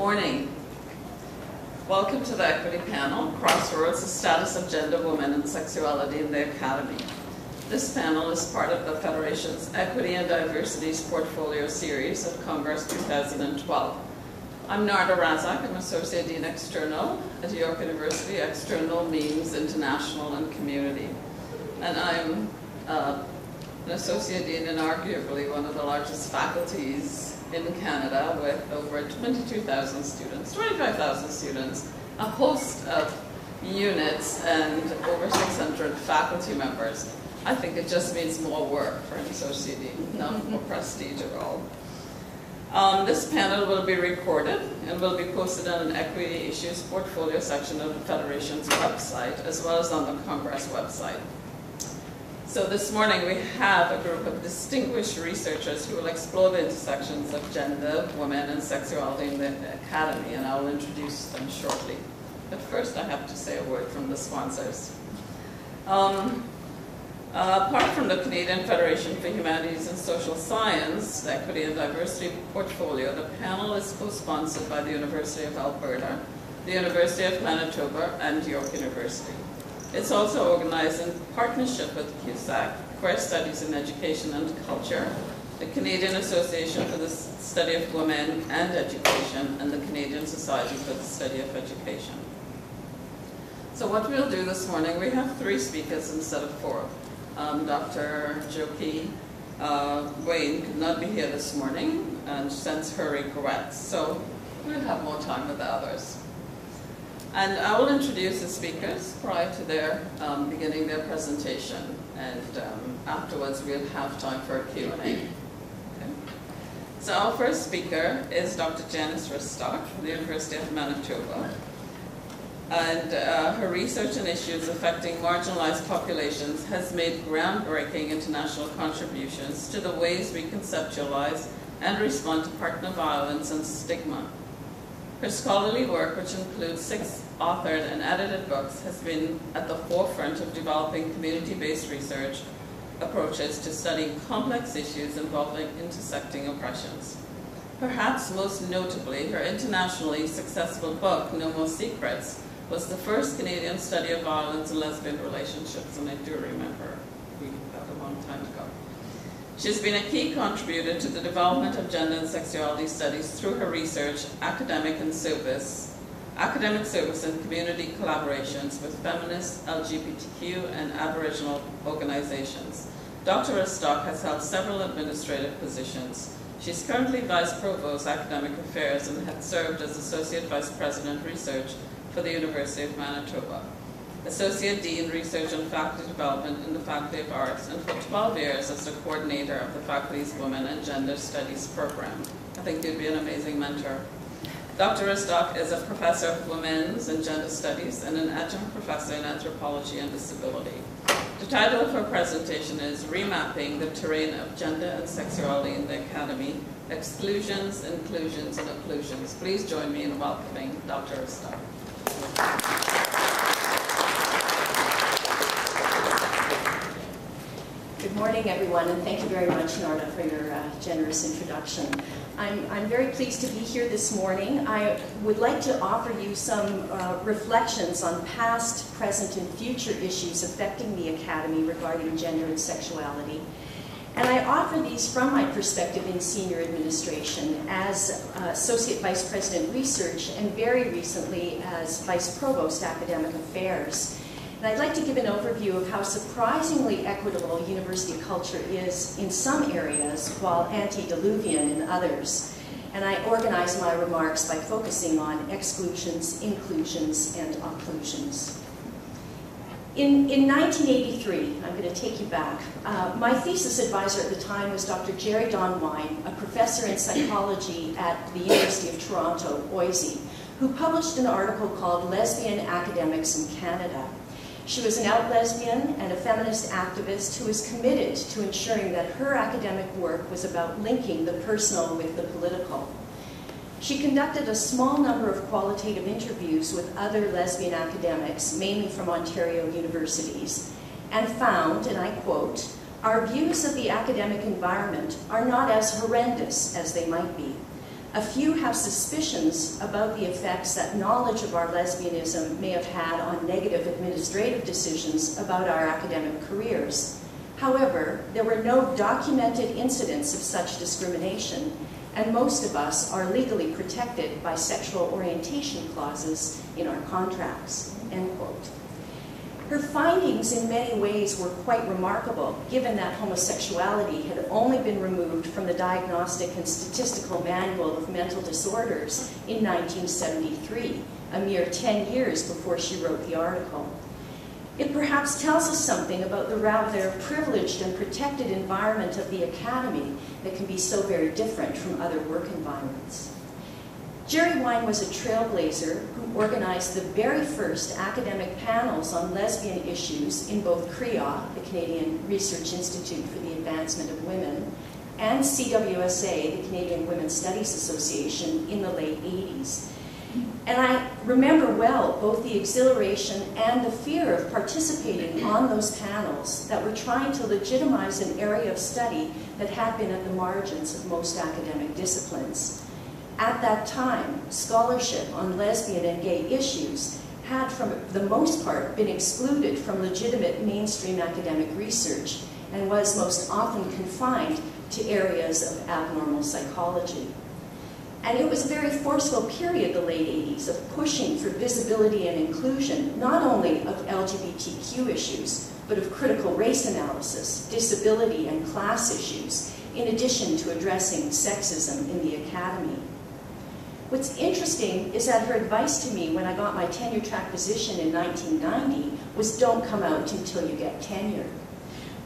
morning. Welcome to the Equity Panel, Crossroads, the Status of Gender, Women and Sexuality in the Academy. This panel is part of the Federation's Equity and Diversity's Portfolio Series at Congress 2012. I'm Narda Razack. I'm Associate Dean External at York University. External means international and community. And I'm an Associate Dean in arguably one of the largest faculties in Canada with over 22,000 students, 25,000 students, a host of units, and over 600 faculty members. I think it just means more work for an Associate Dean, not more prestige at all. This panel will be recorded and will be posted on an Equity Issues Portfolio section of the Federation's website, as well as on the Congress website. So this morning we have a group of distinguished researchers who will explore the intersections of gender, women, and sexuality in the Academy, and I will introduce them shortly. But first I have to say a word from the sponsors. Apart from the Canadian Federation for Humanities and Social Science, the Equity and Diversity Portfolio, the panel is co-sponsored by the University of Alberta, the University of Manitoba, and York University. It's also organized in partnership with QSEC, Queer Studies in Education and Culture, the Canadian Association for the Study of Women and Education, and the Canadian Society for the Study of Education. So what we'll do this morning, we have 3 speakers instead of 4. Dr. Joki Wayne could not be here this morning and sends her regrets, so we'll have more time with the others. And I will introduce the speakers prior to their beginning their presentation, and afterwards we'll have time for a Q&A. Okay. So our first speaker is Dr. Janice Ristock from the University of Manitoba. And her research on issues affecting marginalized populations has made groundbreaking international contributions to the ways we conceptualize and respond to partner violence and stigma. Her scholarly work, which includes 6 authored and edited books, has been at the forefront of developing community-based research approaches to studying complex issues involving intersecting oppressions. Perhaps most notably, her internationally successful book, No More Secrets, was the first Canadian study of violence in lesbian relationships, and I do remember reading that a long time ago. She's been a key contributor to the development of gender and sexuality studies through her research, academic service and community collaborations with feminist, LGBTQ, and Aboriginal organizations. Dr. Ristock has held several administrative positions. She's currently Vice Provost Academic Affairs and had served as Associate Vice President Research for the University of Manitoba, Associate Dean Research and Faculty Development in the Faculty of Arts, and for 12 years as the coordinator of the faculty's Women and Gender Studies program. I think you'd be an amazing mentor. Dr. Ristock is a professor of women's and gender studies and an adjunct professor in anthropology and disability. The title of her presentation is Remapping the Terrain of Gender and Sexuality in the Academy, Exclusions, Inclusions, and Occlusions. Please join me in welcoming Dr. Ristock. Good morning, everyone, and thank you very much, Narda, for your generous introduction. I'm very pleased to be here this morning. I would like to offer you some reflections on past, present, and future issues affecting the Academy regarding gender and sexuality. And I offer these from my perspective in senior administration as Associate Vice President Research and very recently as Vice Provost Academic Affairs. And I'd like to give an overview of how surprisingly equitable university culture is in some areas while antediluvian in others. And I organize my remarks by focusing on exclusions, inclusions, and occlusions. In 1983, I'm going to take you back, my thesis advisor at the time was Dr. Jerry Donwine, a professor in psychology at the University of Toronto, OISE, who published an article called Lesbian Academics in Canada. She was an out lesbian and a feminist activist who was committed to ensuring that her academic work was about linking the personal with the political. She conducted a small number of qualitative interviews with other lesbian academics, mainly from Ontario universities, and found, and I quote, "Our views of the academic environment are not as horrendous as they might be. A few have suspicions about the effects that knowledge of our lesbianism may have had on negative administrative decisions about our academic careers. However, there were no documented incidents of such discrimination, and most of us are legally protected by sexual orientation clauses in our contracts." End quote. Her findings in many ways were quite remarkable, given that homosexuality had only been removed from the Diagnostic and Statistical Manual of Mental Disorders in 1973, a mere 10 years before she wrote the article. It perhaps tells us something about the rather privileged and protected environment of the academy that can be so very different from other work environments. Jerry Wine was a trailblazer who organized the very first academic panels on lesbian issues in both CREA, the Canadian Research Institute for the Advancement of Women, and CWSA, the Canadian Women's Studies Association, in the late 80s. And I remember well both the exhilaration and the fear of participating on those panels that were trying to legitimize an area of study that had been at the margins of most academic disciplines. At that time, scholarship on lesbian and gay issues had, for the most part, been excluded from legitimate mainstream academic research and was most often confined to areas of abnormal psychology. And it was a very forceful period, the late 80s, of pushing for visibility and inclusion, not only of LGBTQ issues, but of critical race analysis, disability, and class issues, in addition to addressing sexism in the academy. What's interesting is that her advice to me when I got my tenure-track position in 1990 was don't come out until you get tenure,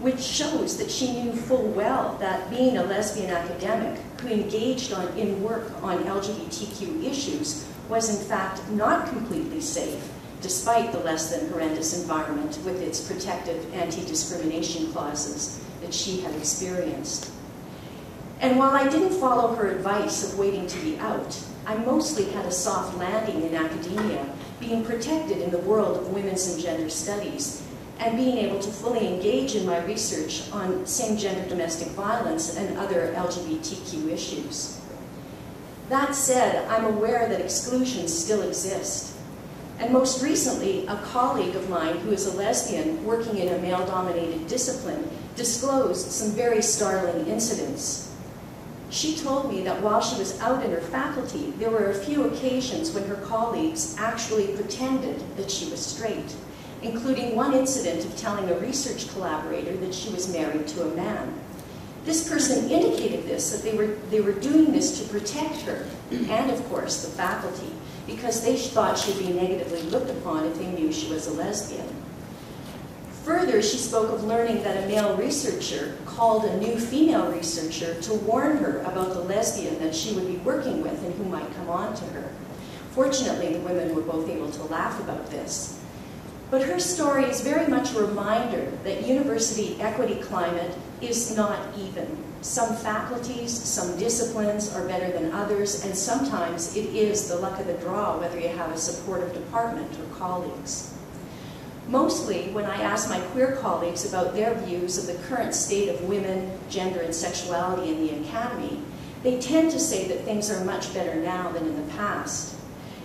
which shows that she knew full well that being a lesbian academic who engaged in work on LGBTQ issues was in fact not completely safe, despite the less than horrendous environment with its protective anti-discrimination clauses that she had experienced. And while I didn't follow her advice of waiting to be out, I mostly had a soft landing in academia, being protected in the world of women's and gender studies, and being able to fully engage in my research on same-gender domestic violence and other LGBTQ issues. That said, I'm aware that exclusions still exist. And most recently, a colleague of mine who is a lesbian working in a male-dominated discipline disclosed some very startling incidents. She told me that while she was out in her faculty, there were a few occasions when her colleagues actually pretended that she was straight, including one incident of telling a research collaborator that she was married to a man. This person indicated this, that they were doing this to protect her, and of course the faculty, because they thought she'd be negatively looked upon if they knew she was a lesbian. Further, she spoke of learning that a male researcher called a new female researcher to warn her about the lesbian that she would be working with and who might come on to her. Fortunately, the women were both able to laugh about this. But her story is very much a reminder that university equity climate is not even. Some faculties, some disciplines are better than others, and sometimes it is the luck of the draw whether you have a supportive department or colleagues. Mostly, when I ask my queer colleagues about their views of the current state of women, gender, and sexuality in the academy, they tend to say that things are much better now than in the past.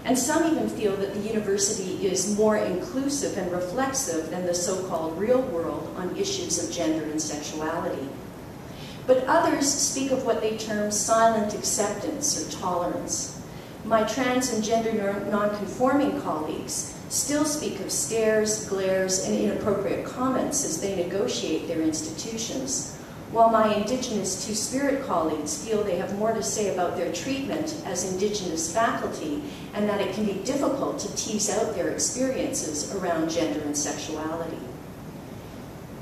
And some even feel that the university is more inclusive and reflexive than the so-called real world on issues of gender and sexuality. But others speak of what they term silent acceptance or tolerance. My trans and gender non-conforming colleagues still speak of stares, glares, and inappropriate comments as they negotiate their institutions, while my Indigenous Two-Spirit colleagues feel they have more to say about their treatment as Indigenous faculty and that it can be difficult to tease out their experiences around gender and sexuality.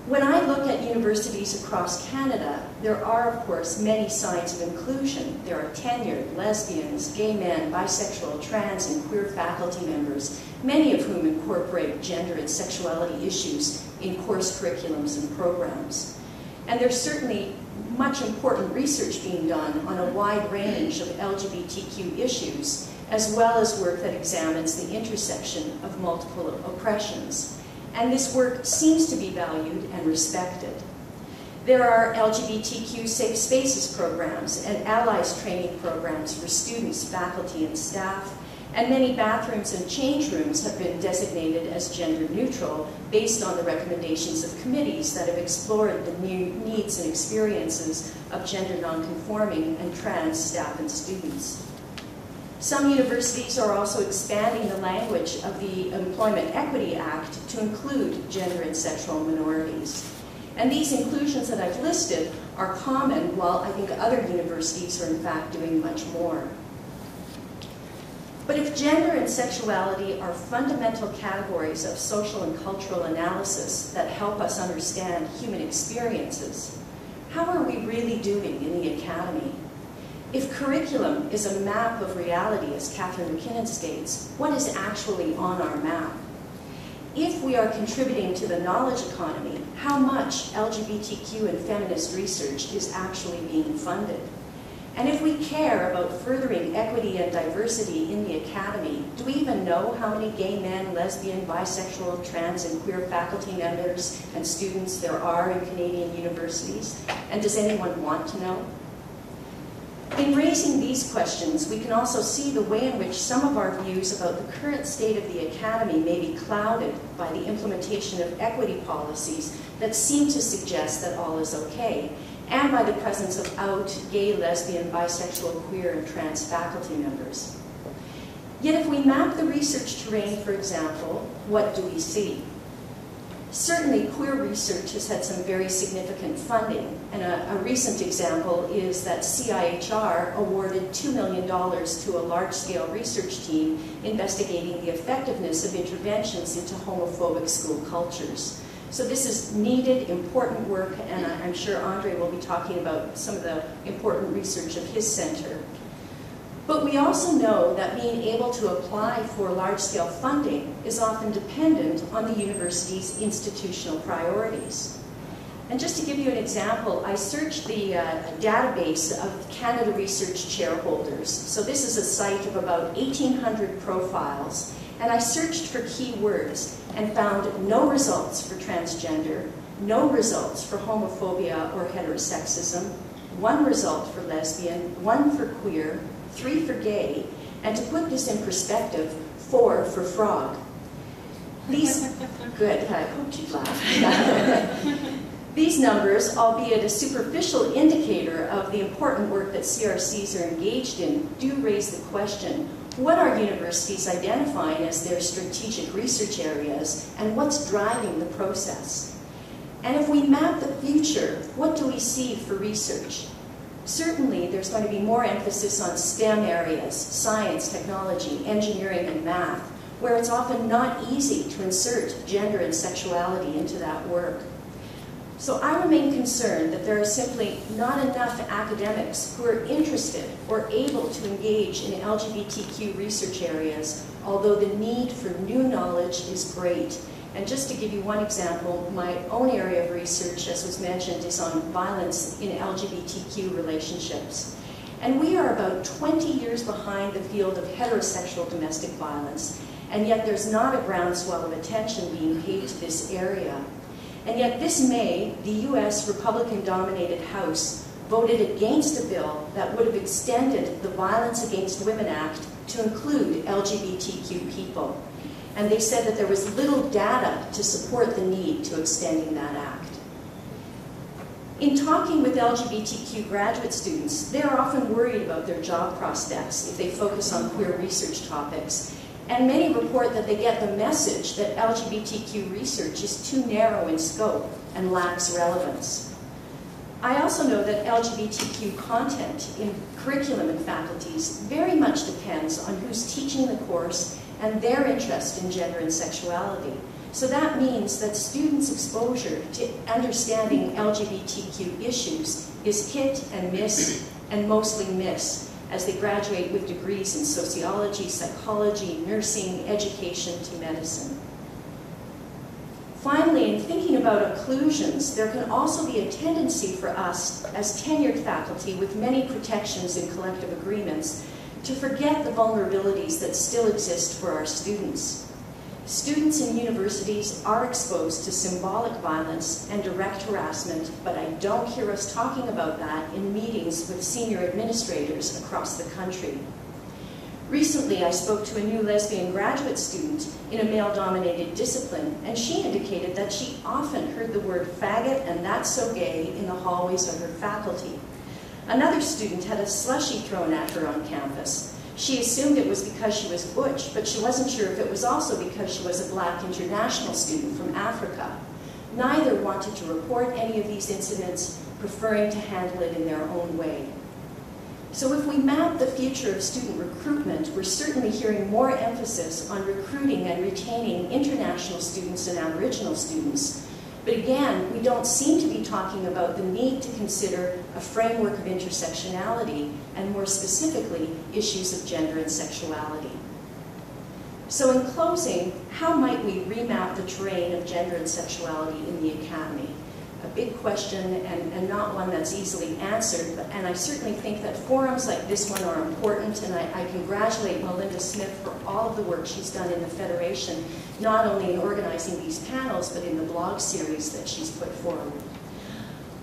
When I look at universities across Canada, there are, of course, many signs of inclusion. There are tenured lesbians, gay men, bisexual, trans, and queer faculty members, many of whom incorporate gender and sexuality issues in course curriculums and programs. And there's certainly much important research being done on a wide range of LGBTQ issues, as well as work that examines the intersection of multiple oppressions. And this work seems to be valued and respected. There are LGBTQ safe spaces programs and allies training programs for students, faculty, and staff, and many bathrooms and change rooms have been designated as gender neutral based on the recommendations of committees that have explored the needs and experiences of gender nonconforming and trans staff and students. Some universities are also expanding the language of the Employment Equity Act to include gender and sexual minorities. And these inclusions that I've listed are common, while I think other universities are in fact doing much more. But if gender and sexuality are fundamental categories of social and cultural analysis that help us understand human experiences, how are we really doing in the academy? If curriculum is a map of reality, as Catherine McKinnon states, what is actually on our map? If we are contributing to the knowledge economy, how much LGBTQ and feminist research is actually being funded? And if we care about furthering equity and diversity in the academy, do we even know how many gay men, lesbian, bisexual, trans, and queer faculty members and students there are in Canadian universities? And does anyone want to know? In raising these questions, we can also see the way in which some of our views about the current state of the academy may be clouded by the implementation of equity policies that seem to suggest that all is okay, and by the presence of out gay, lesbian, bisexual, queer, and trans faculty members. Yet if we map the research terrain, for example, what do we see? Certainly, queer research has had some very significant funding, and a recent example is that CIHR awarded $2 million to a large-scale research team investigating the effectiveness of interventions into homophobic school cultures. So this is needed, important work, and I'm sure André will be talking about some of the important research of his center. But we also know that being able to apply for large-scale funding is often dependent on the university's institutional priorities. And just to give you an example, I searched the database of Canada Research shareholders. So this is a site of about 1,800 profiles, and I searched for keywords and found no results for transgender, no results for homophobia or heterosexism, 1 result for lesbian, 1 for queer, 3 for gay, and to put this in perspective, 4 for frog. These, good, I hope you'd laugh. These numbers, albeit a superficial indicator of the important work that CRCs are engaged in, do raise the question, what are universities identifying as their strategic research areas, and what's driving the process? And if we map the future, what do we see for research? Certainly, there's going to be more emphasis on STEM areas, science, technology, engineering, and math, where it's often not easy to insert gender and sexuality into that work. So I remain concerned that there are simply not enough academics who are interested or able to engage in LGBTQ research areas, although the need for new knowledge is great. And just to give you one example, my own area of research, as was mentioned, is on violence in LGBTQ relationships. And we are about 20 years behind the field of heterosexual domestic violence, and yet there's not a groundswell of attention being paid to this area. And yet this May, the US Republican-dominated House voted against a bill that would have extended the Violence Against Women Act to include LGBTQ people. And they said that there was little data to support the need to extending that act. In talking with LGBTQ graduate students, they are often worried about their job prospects if they focus on queer research topics. And many report that they get the message that LGBTQ research is too narrow in scope and lacks relevance. I also know that LGBTQ content in curriculum and faculties very much depends on who's teaching the course and their interest in gender and sexuality. So that means that students' exposure to understanding LGBTQ issues is hit and miss, and mostly miss, as they graduate with degrees in sociology, psychology, nursing, education to medicine. Finally, in thinking about occlusions, there can also be a tendency for us as tenured faculty with many protections and collective agreements to forget the vulnerabilities that still exist for our students. Students in universities are exposed to symbolic violence and direct harassment, but I don't hear us talking about that in meetings with senior administrators across the country. Recently, I spoke to a new lesbian graduate student in a male-dominated discipline, and she indicated that she often heard the word faggot and that's so gay in the hallways of her faculty. Another student had a slushie thrown at her on campus. She assumed it was because she was butch, but she wasn't sure if it was also because she was a Black international student from Africa. Neither wanted to report any of these incidents, preferring to handle it in their own way. So if we map the future of student recruitment, we're certainly hearing more emphasis on recruiting and retaining international students and Aboriginal students. But again, we don't seem to be talking about the need to consider a framework of intersectionality and more specifically, issues of gender and sexuality. So in closing, how might we remap the terrain of gender and sexuality in the academy? A big question and not one that's easily answered, and I certainly think that forums like this one are important, and I congratulate Melinda Smith for all of the work she's done in the Federation, not only in organizing these panels, but in the blog series that she's put forward.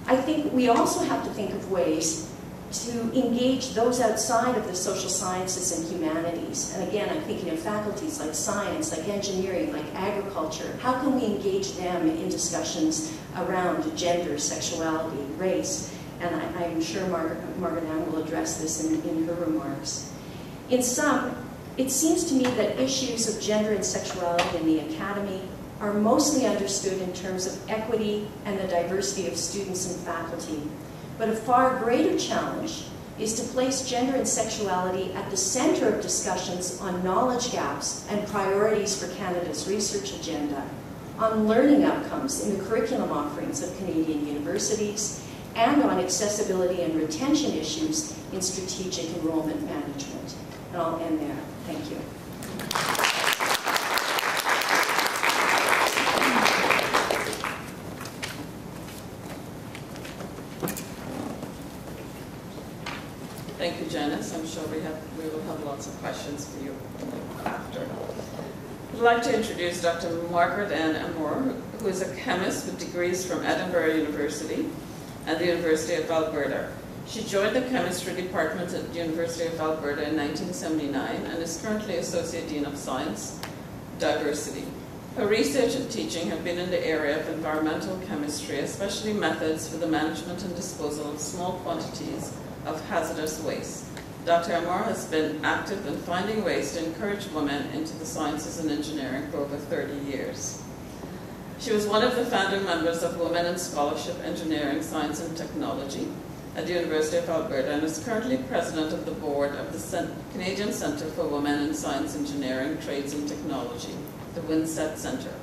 I think we also have to think of ways to engage those outside of the social sciences and humanities. And again, I'm thinking of faculties like science, like engineering, like agriculture. How can we engage them in discussions around gender, sexuality, race? And I'm sure Margaret Ann will address this in her remarks. In sum, it seems to me that issues of gender and sexuality in the academy are mostly understood in terms of equity and the diversity of students and faculty. But a far greater challenge is to place gender and sexuality at the center of discussions on knowledge gaps and priorities for Canada's research agenda, on learning outcomes in the curriculum offerings of Canadian universities, and on accessibility and retention issues in strategic enrollment management. And I'll end there. Thank you. Thank you, Janice. I'm sure we will have lots of questions for you after. I'd like to introduce Dr. Margaret Armour, who is a chemist with degrees from Edinburgh University and the University of Alberta. She joined the chemistry department at the University of Alberta in 1979 and is currently Associate Dean of Science, Diversity. Her research and teaching have been in the area of environmental chemistry, especially methods for the management and disposal of small quantities of hazardous waste. Dr. Armour has been active in finding ways to encourage women into the sciences and engineering for over 30 years. She was one of the founding members of Women in Scholarship, Engineering, Science and Technology at the University of Alberta and is currently president of the board of the Canadian Centre for Women in Science, Engineering, Trades and Technology, the WINSET Centre.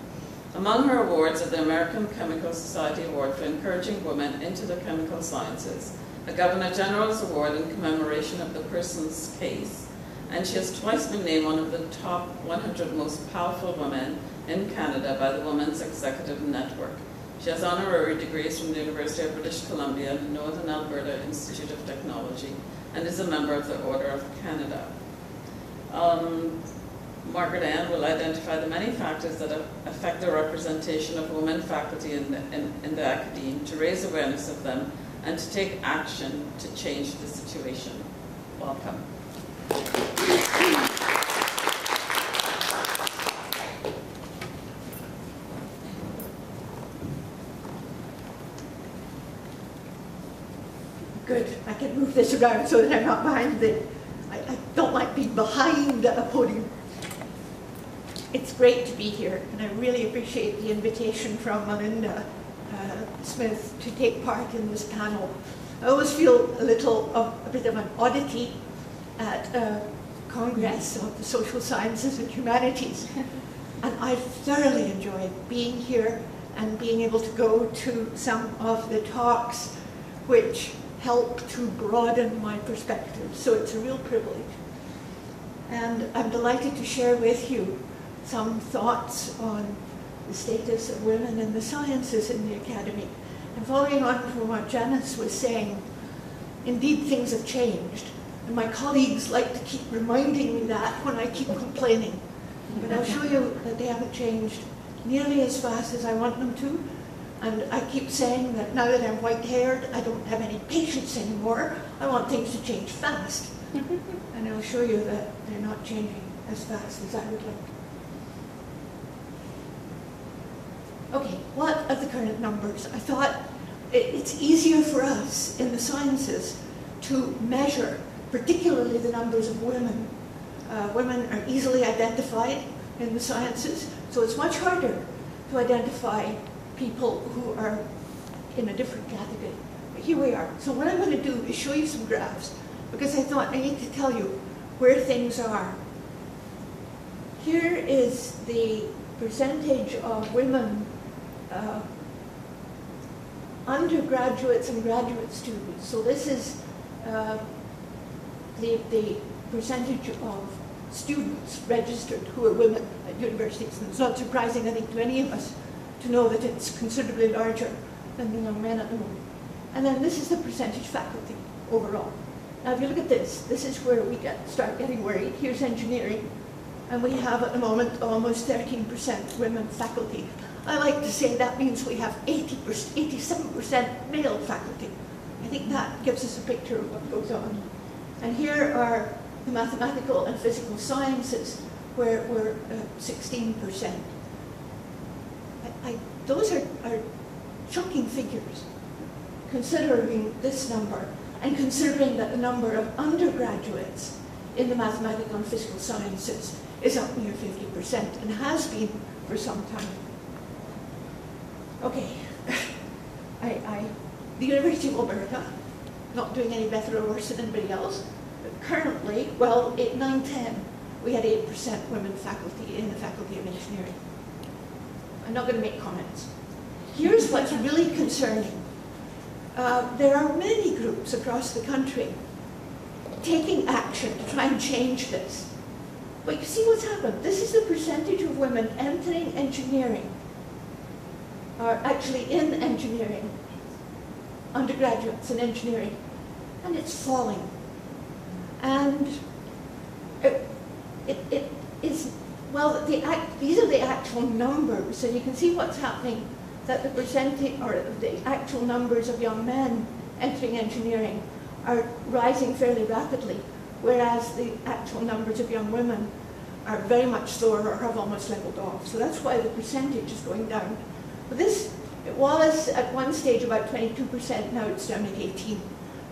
Among her awards are the American Chemical Society Award for encouraging women into the chemical sciences, a Governor General's Award in commemoration of the person's case, and she has twice been named one of the top 100 most powerful women in Canada by the Women's Executive Network. She has honorary degrees from the University of British Columbia and the Northern Alberta Institute of Technology, and is a member of the Order of Canada. Margaret Ann will identify the many factors that affect the representation of women faculty in the academe, to raise awareness of them, and to take action to change the situation. Welcome. Good. I can move this around so that I'm not behind the... I don't like being behind a podium. It's great to be here, and I really appreciate the invitation from Melinda Smith to take part in this panel. I always feel a bit of an oddity at a Congress of the Social Sciences and Humanities, and I've thoroughly enjoyed being here and being able to go to some of the talks which help to broaden my perspective. So it's a real privilege. And I'm delighted to share with you some thoughts on the status of women in the sciences in the academy. And following on from what Janice was saying, indeed things have changed. And my colleagues like to keep reminding me that when I keep complaining. But I'll show you that they haven't changed nearly as fast as I want them to. And I keep saying that now that I'm white-haired, I don't have any patience anymore. I want things to change fast. And I'll show you that they're not changing as fast as I would like. Okay, what are the current numbers? I thought it's easier for us in the sciences to measure, particularly the numbers of women. Women are easily identified in the sciences, so it's much harder to identify people who are in a different category. But here we are. So what I'm going to do is show you some graphs, because I thought I need to tell you where things are. Here is the percentage of women undergraduates and graduate students. So this is the percentage of students registered who are women at universities. And it's not surprising, I think, to any of us to know that it's considerably larger than the young men at the moment. And then this is the percentage faculty overall. Now if you look at this, this is where we start getting worried. Here's engineering, and we have at the moment almost 13% women faculty. I like to say that means we have 87% male faculty. I think that gives us a picture of what goes on. And here are the mathematical and physical sciences, where we're 16%. Those are shocking figures, considering this number, and considering that the number of undergraduates in the mathematical and physical sciences is up near 50%, and has been for some time. Okay, the University of Alberta, not doing any better or worse than anybody else, but currently, well, 8, 9, 10, we had 8% women faculty in the Faculty of Engineering. I'm not going to make comments. Here's what's really concerning. There are many groups across the country taking action to try and change this. But you see what's happened. This is the percentage of women entering engineering, or actually in engineering, undergraduates in engineering, and it's falling. And it is, well, these are the actual numbers, and you can see what's happening, that the percentage, or the actual numbers of young men entering engineering are rising fairly rapidly, whereas the actual numbers of young women are very much slower or have almost leveled off. So that's why the percentage is going down. But this, it was at one stage about 22%, now it's down at 18%.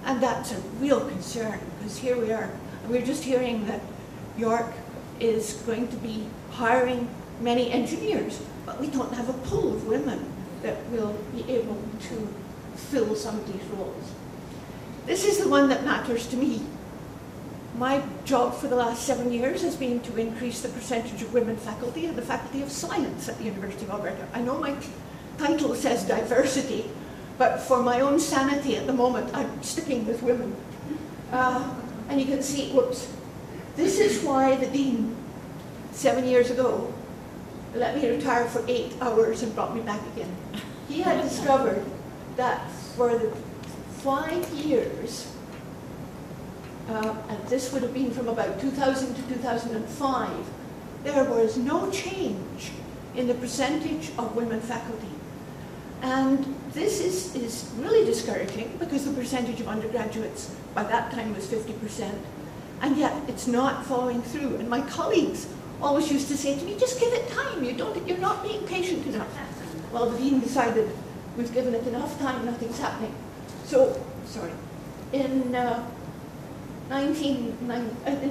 And that's a real concern, because here we are. And we're just hearing that York is going to be hiring many engineers, but we don't have a pool of women that will be able to fill some of these roles. This is the one that matters to me. My job for the last 7 years has been to increase the percentage of women faculty in the Faculty of Science at the University of Alberta. I know my title says diversity, but for my own sanity at the moment, I'm sticking with women. And you can see, whoops, this is why the dean, 7 years ago, let me retire for 8 hours and brought me back again. He had discovered that for the 5 years, and this would have been from about 2000 to 2005, there was no change in the percentage of women faculty. And this is really discouraging, because the percentage of undergraduates by that time was 50%, and yet it's not following through. And my colleagues always used to say to me, just give it time, you're not being patient enough. Well, the dean decided we've given it enough time, nothing's happening. So, sorry, in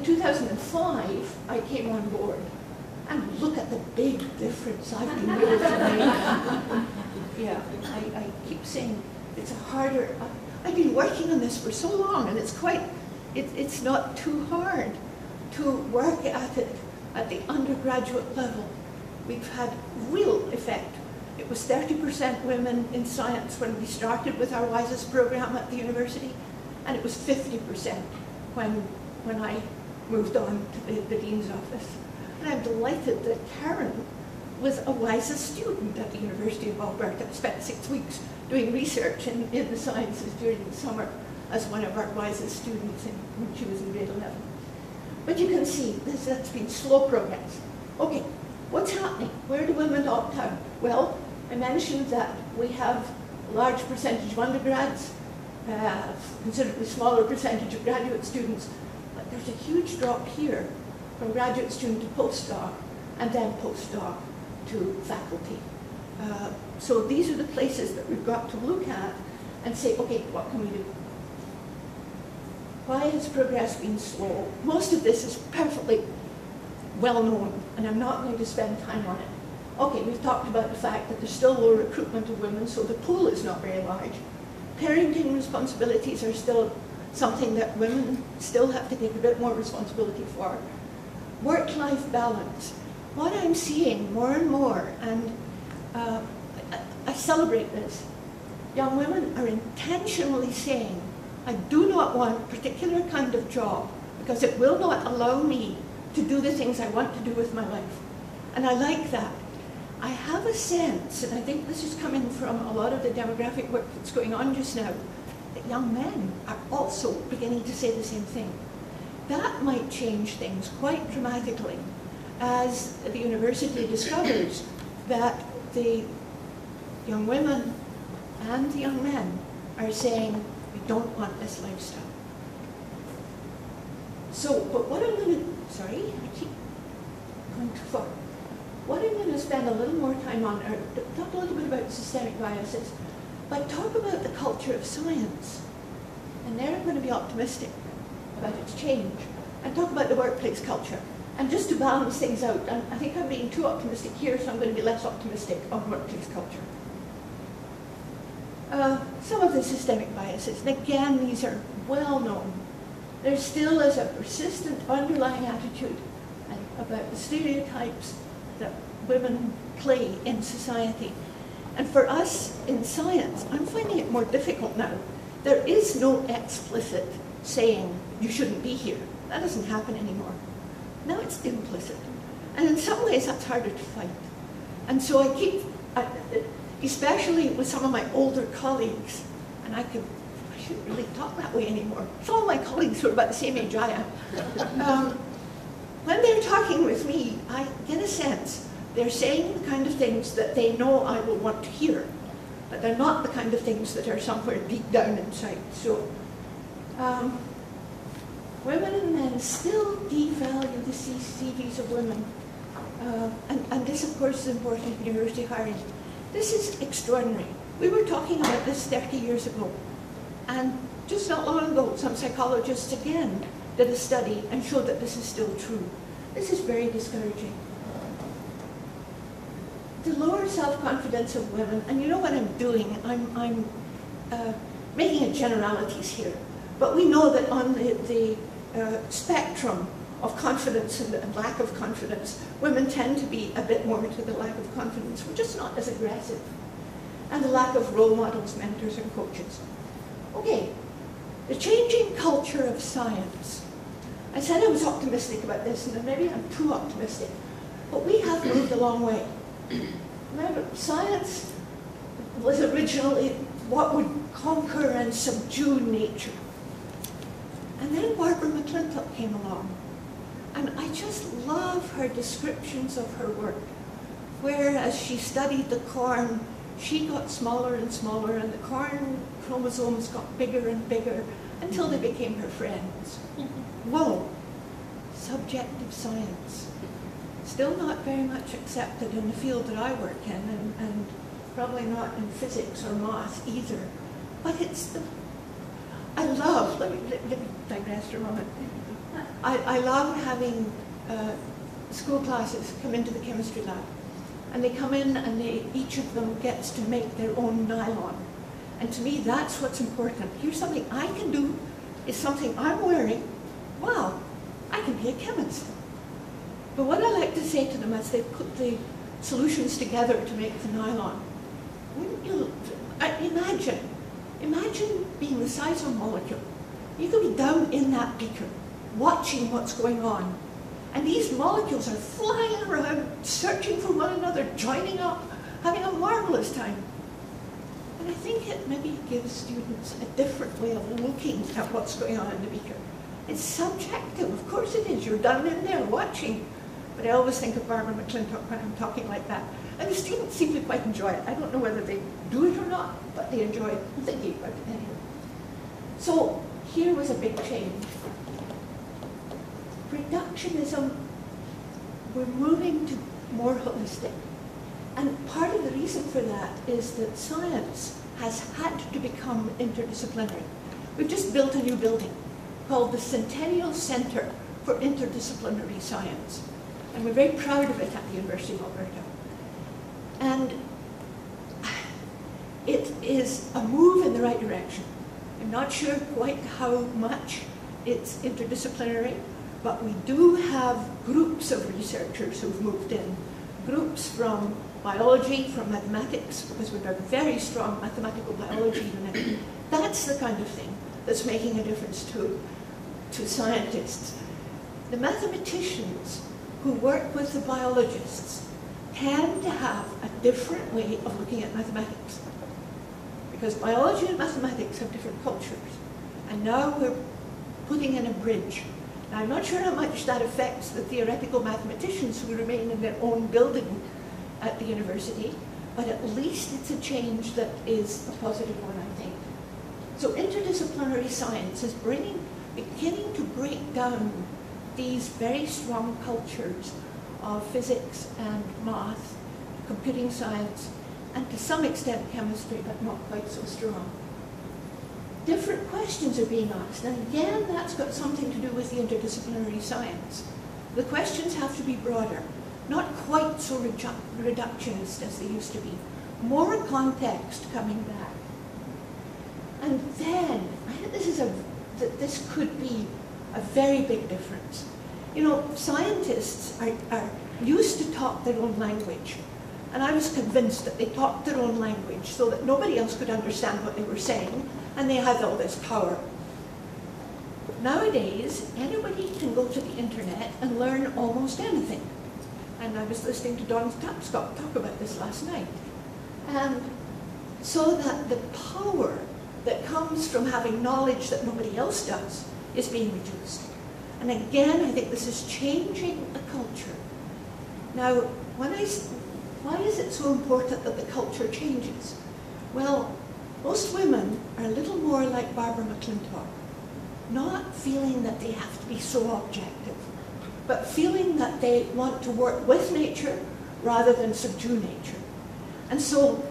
2005, I came on board, and look at the big difference I've been able to make. Yeah, I keep saying it's a harder, I've been working on this for so long, and it's not too hard to work at it at the undergraduate level. We've had real effect. It was 30% women in science when we started with our WISES program at the university, and it was 50% when I moved on to the dean's office. And I'm delighted that Karen was a WISES student at the University of Alberta. I spent 6 weeks doing research in the sciences during the summer as one of our WISES students when she was in grade 11. But you can see that's been slow progress. Okay, what's happening? Where do women opt out? Well, I mentioned that we have a large percentage of undergrads, a considerably smaller percentage of graduate students, but there's a huge drop here from graduate student to postdoc, and then postdoc to faculty. So these are the places that we've got to look at and say, okay, what can we do? Why has progress been slow? Most of this is perfectly well known, and I'm not going to spend time on it. Okay, we've talked about the fact that there's still low recruitment of women, so the pool is not very large. Parenting responsibilities are still something that women still have to take a bit more responsibility for. Work-life balance. What I'm seeing more and more, and I celebrate this, young women are intentionally saying, I do not want a particular kind of job because it will not allow me to do the things I want to do with my life. And I like that. I have a sense, and I think this is coming from a lot of the demographic work that's going on just now, that young men are also beginning to say the same thing. That might change things quite dramatically as the university discovers that the young women and the young men are saying, we don't want this lifestyle. So, but what I'm going to, sorry, I keep going too far. What I'm going to spend a little more time on, or talk a little bit about systemic biases, but talk about the culture of science. And there I'm going to be optimistic about its change, and talk about the workplace culture. And just to balance things out, and I think I'm being too optimistic here, so I'm going to be less optimistic on workplace culture. Some of the systemic biases, and again, these are well known. There still is a persistent underlying attitude about the stereotypes that women play in society. And for us in science, I'm finding it more difficult now. There is no explicit saying, you shouldn't be here. That doesn't happen anymore. Now it's implicit. And in some ways, that's harder to fight. And so I keep, especially with some of my older colleagues, and I shouldn't really talk that way anymore. Some of my colleagues who are about the same age I am, when they're talking with me, I get a sense they're saying the kind of things that they know I will want to hear, but they're not the kind of things that are somewhere deep down inside. So, women and men still devalue the CVs of women. And this, of course, is important in university hiring. This is extraordinary. We were talking about this 30 years ago. And just not long ago, some psychologists again did a study and showed that this is still true. This is very discouraging. The lower self-confidence of women, and you know what I'm doing, I'm making generalities here. But we know that on the spectrum of confidence and lack of confidence, women tend to be a bit more to the lack of confidence. We're just not as aggressive. And the lack of role models, mentors, and coaches. Okay, the changing culture of science. I said I was optimistic about this, and maybe I'm too optimistic. But we have moved a long way. Remember, science was originally what would conquer and subdue nature. And then Barbara McClintock came along. And I just love her descriptions of her work, where as she studied the corn, she got smaller and smaller, and the corn chromosomes got bigger and bigger until they became her friends. Whoa, subjective science. Still not very much accepted in the field that I work in, and probably not in physics or math either. But it's the, I love, let me digress for a moment. I love having school classes come into the chemistry lab. And they come in and each of them gets to make their own nylon. And to me, that's what's important. Here's something I can do, is something I'm wearing. Wow, I can be a chemist. But what I like to say to them as they put the solutions together to make the nylon, wouldn't you, imagine being the size of a molecule. You could be down in that beaker, watching what's going on. And these molecules are flying around, searching for one another, joining up, having a marvelous time. And I think it maybe gives students a different way of looking at what's going on in the beaker. It's subjective, of course it is. You're down in there watching. but I always think of Barbara McClintock when I'm talking like that. And the students seem to quite enjoy it. I don't know whether they do it or not, but they enjoy thinking about it anyway. So here was a big change. Reductionism, we're moving to more holistic. And part of the reason for that is that science has had to become interdisciplinary. We've just built a new building called the Centennial Centre for Interdisciplinary Science. And we're very proud of it at the University of Alberta. And it is a move in the right direction. I'm not sure quite how much it's interdisciplinary, but we do have groups of researchers who've moved in. Groups from biology, from mathematics, because we've got a very strong mathematical biology unit. That's the kind of thing that's making a difference to scientists. The mathematicians who work with the biologists tend to have a different way of looking at mathematics, because biology and mathematics have different cultures. And now we're putting in a bridge. Now, I'm not sure how much that affects the theoretical mathematicians who remain in their own building at the university, but at least it's a change that is a positive one, I think. So interdisciplinary science is beginning to break down these very strong cultures of physics and math, computing science, and to some extent chemistry, but not quite so strong. Different questions are being asked, and again, that's got something to do with the interdisciplinary science. The questions have to be broader, not quite so reductionist as they used to be. More context coming back. And then, I think this could be a very big difference. You know, scientists are used to talk their own language. And I was convinced that they talked their own language so that nobody else could understand what they were saying, and they had all this power. Nowadays, anybody can go to the internet and learn almost anything. And I was listening to Don Tapscott talk about this last night. And so that the power that comes from having knowledge that nobody else does is being reduced. And again, I think this is changing the culture. Now, why is it so important that the culture changes? Well, most women are a little more like Barbara McClintock, not feeling that they have to be so objective, but feeling that they want to work with nature rather than subdue nature. And so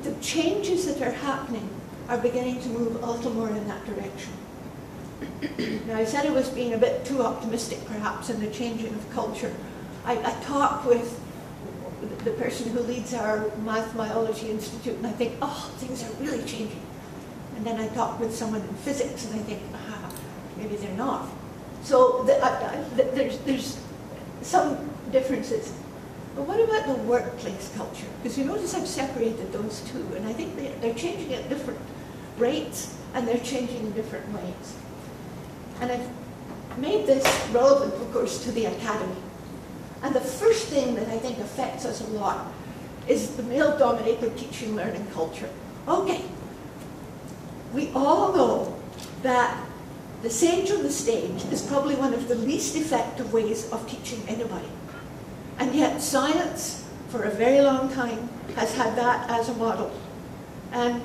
the changes that are happening are beginning to move a little more in that direction. Now, I said I was being a bit too optimistic, perhaps, in the changing of culture. I talked with the person who leads our Math Biology Institute, and I think, oh, things are really changing. And then I talk with someone in physics, and I think, maybe they're not. So there's some differences. But what about the workplace culture? Because you notice I've separated those two, and I think they're changing at different rates, and they're changing in different ways. And I've made this relevant, of course, to the academy. And the first thing that I think affects us a lot is the male-dominated teaching learning culture. Okay, we all know that the sage on the stage is probably one of the least effective ways of teaching anybody. And yet science, for a very long time, has had that as a model. And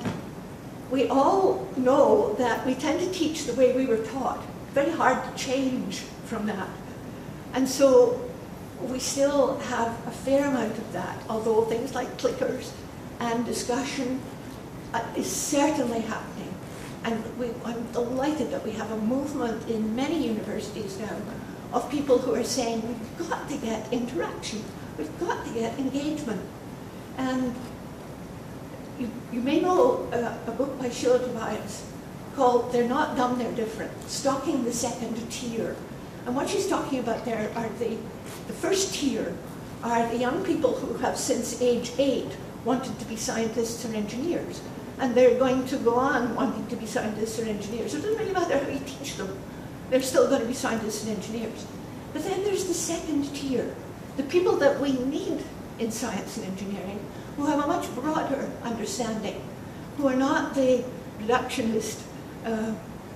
we all know that we tend to teach the way we were taught. Very hard to change from that. And so we still have a fair amount of that, although things like clickers and discussion is certainly happening. And I'm delighted that we have a movement in many universities now of people who are saying we've got to get interaction, we've got to get engagement. And you may know a book by Sheila Tobias called They're Not Dumb, They're Different, Stalking the Second Tier. And what she's talking about there are the first tier are the young people who have since age 8 wanted to be scientists and engineers. And they're going to go on wanting to be scientists or engineers. It doesn't really matter how you teach them. They're still going to be scientists and engineers. But then there's the second tier, the people that we need in science and engineering, who have a much broader understanding, who are not the reductionist,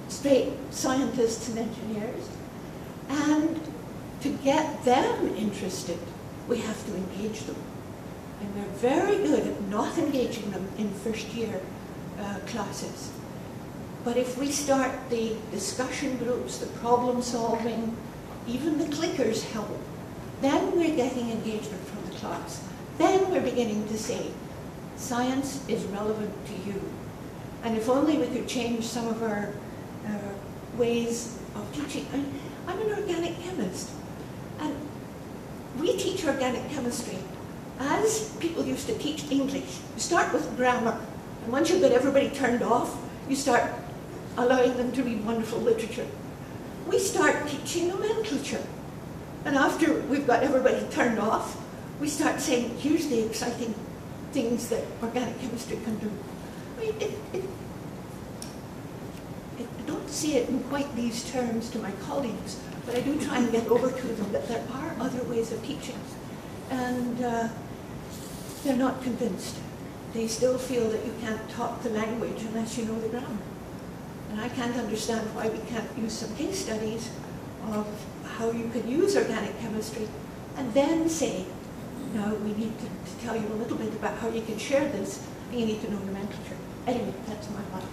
straight scientists and engineers. And to get them interested, we have to engage them. And we're very good at not engaging them in first-year classes. But if we start the discussion groups, the problem solving, even the clickers help, then we're getting engagement from the class. Then we're beginning to say, science is relevant to you. And if only we could change some of our ways of teaching. I'm an organic chemist, and we teach organic chemistry as people used to teach English. You start with grammar, and once you've got everybody turned off, you start allowing them to read wonderful literature. We start teaching nomenclature, and after we've got everybody turned off, we start saying, here's the exciting things that organic chemistry can do. I mean, I don't say it in quite these terms to my colleagues, but I do try and get over to them that there are other ways of teaching. And they're not convinced. They still feel that you can't talk the language unless you know the grammar. And I can't understand why we can't use some case studies of how you could use organic chemistry and then say, now we need to tell you a little bit about how you can share this, and you need to know nomenclature. Anyway, that's my life.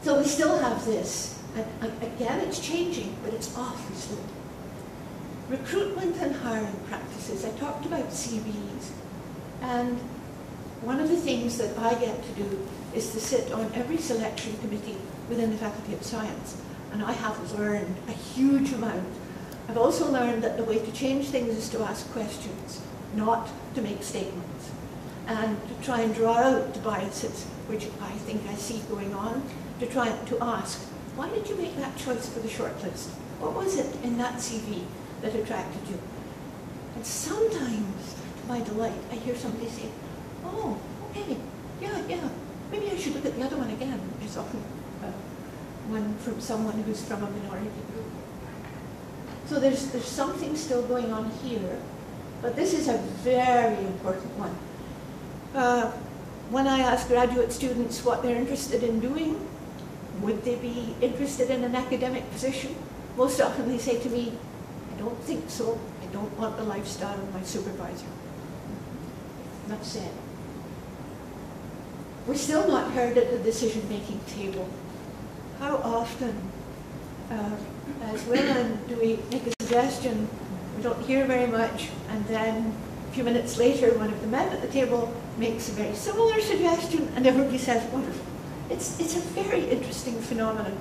So we still have this. And again, it's changing, but it's awfully slow. Recruitment and hiring practices. I talked about CVs. And one of the things that I get to do is to sit on every selection committee within the Faculty of Science. And I have learned a huge amount. I've also learned that the way to change things is to ask questions, not to make statements. And to try and draw out the biases, which I think I see going on, to try to ask, why did you make that choice for the shortlist? What was it in that CV that attracted you? And sometimes, to my delight, I hear somebody say, oh, okay, yeah, maybe I should look at the other one again, which is often one from someone who's from a minority group. So there's something still going on here, but this is a very important one. When I ask graduate students what they're interested in doing, would they be interested in an academic position? Most often they say to me, I don't think so. I don't want the lifestyle of my supervisor. Enough said. We're still not heard at the decision-making table. How often, as women, do we make a suggestion, we don't hear very much, and then a few minutes later, one of the men at the table makes a very similar suggestion, and everybody says, wonderful. It's a very interesting phenomenon.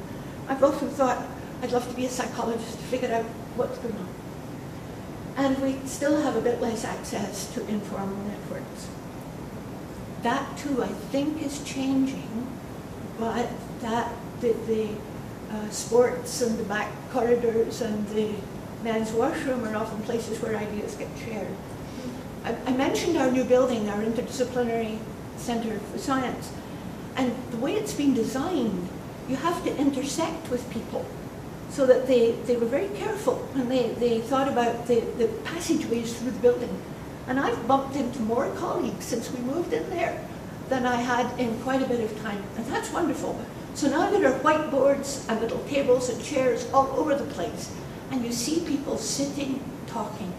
I've often thought I'd love to be a psychologist to figure out what's going on. And we still have a bit less access to informal networks. That too, I think, is changing, but that the sports and the back corridors and the men's washroom are often places where ideas get shared. I mentioned our new building, our interdisciplinary Centre for Science, and the way it's been designed, you have to intersect with people, so that they were very careful when they thought about the passageways through the building. And I've bumped into more colleagues since we moved in there than I had in quite a bit of time, and that's wonderful. So now there are whiteboards and little tables and chairs all over the place, and you see people sitting, talking.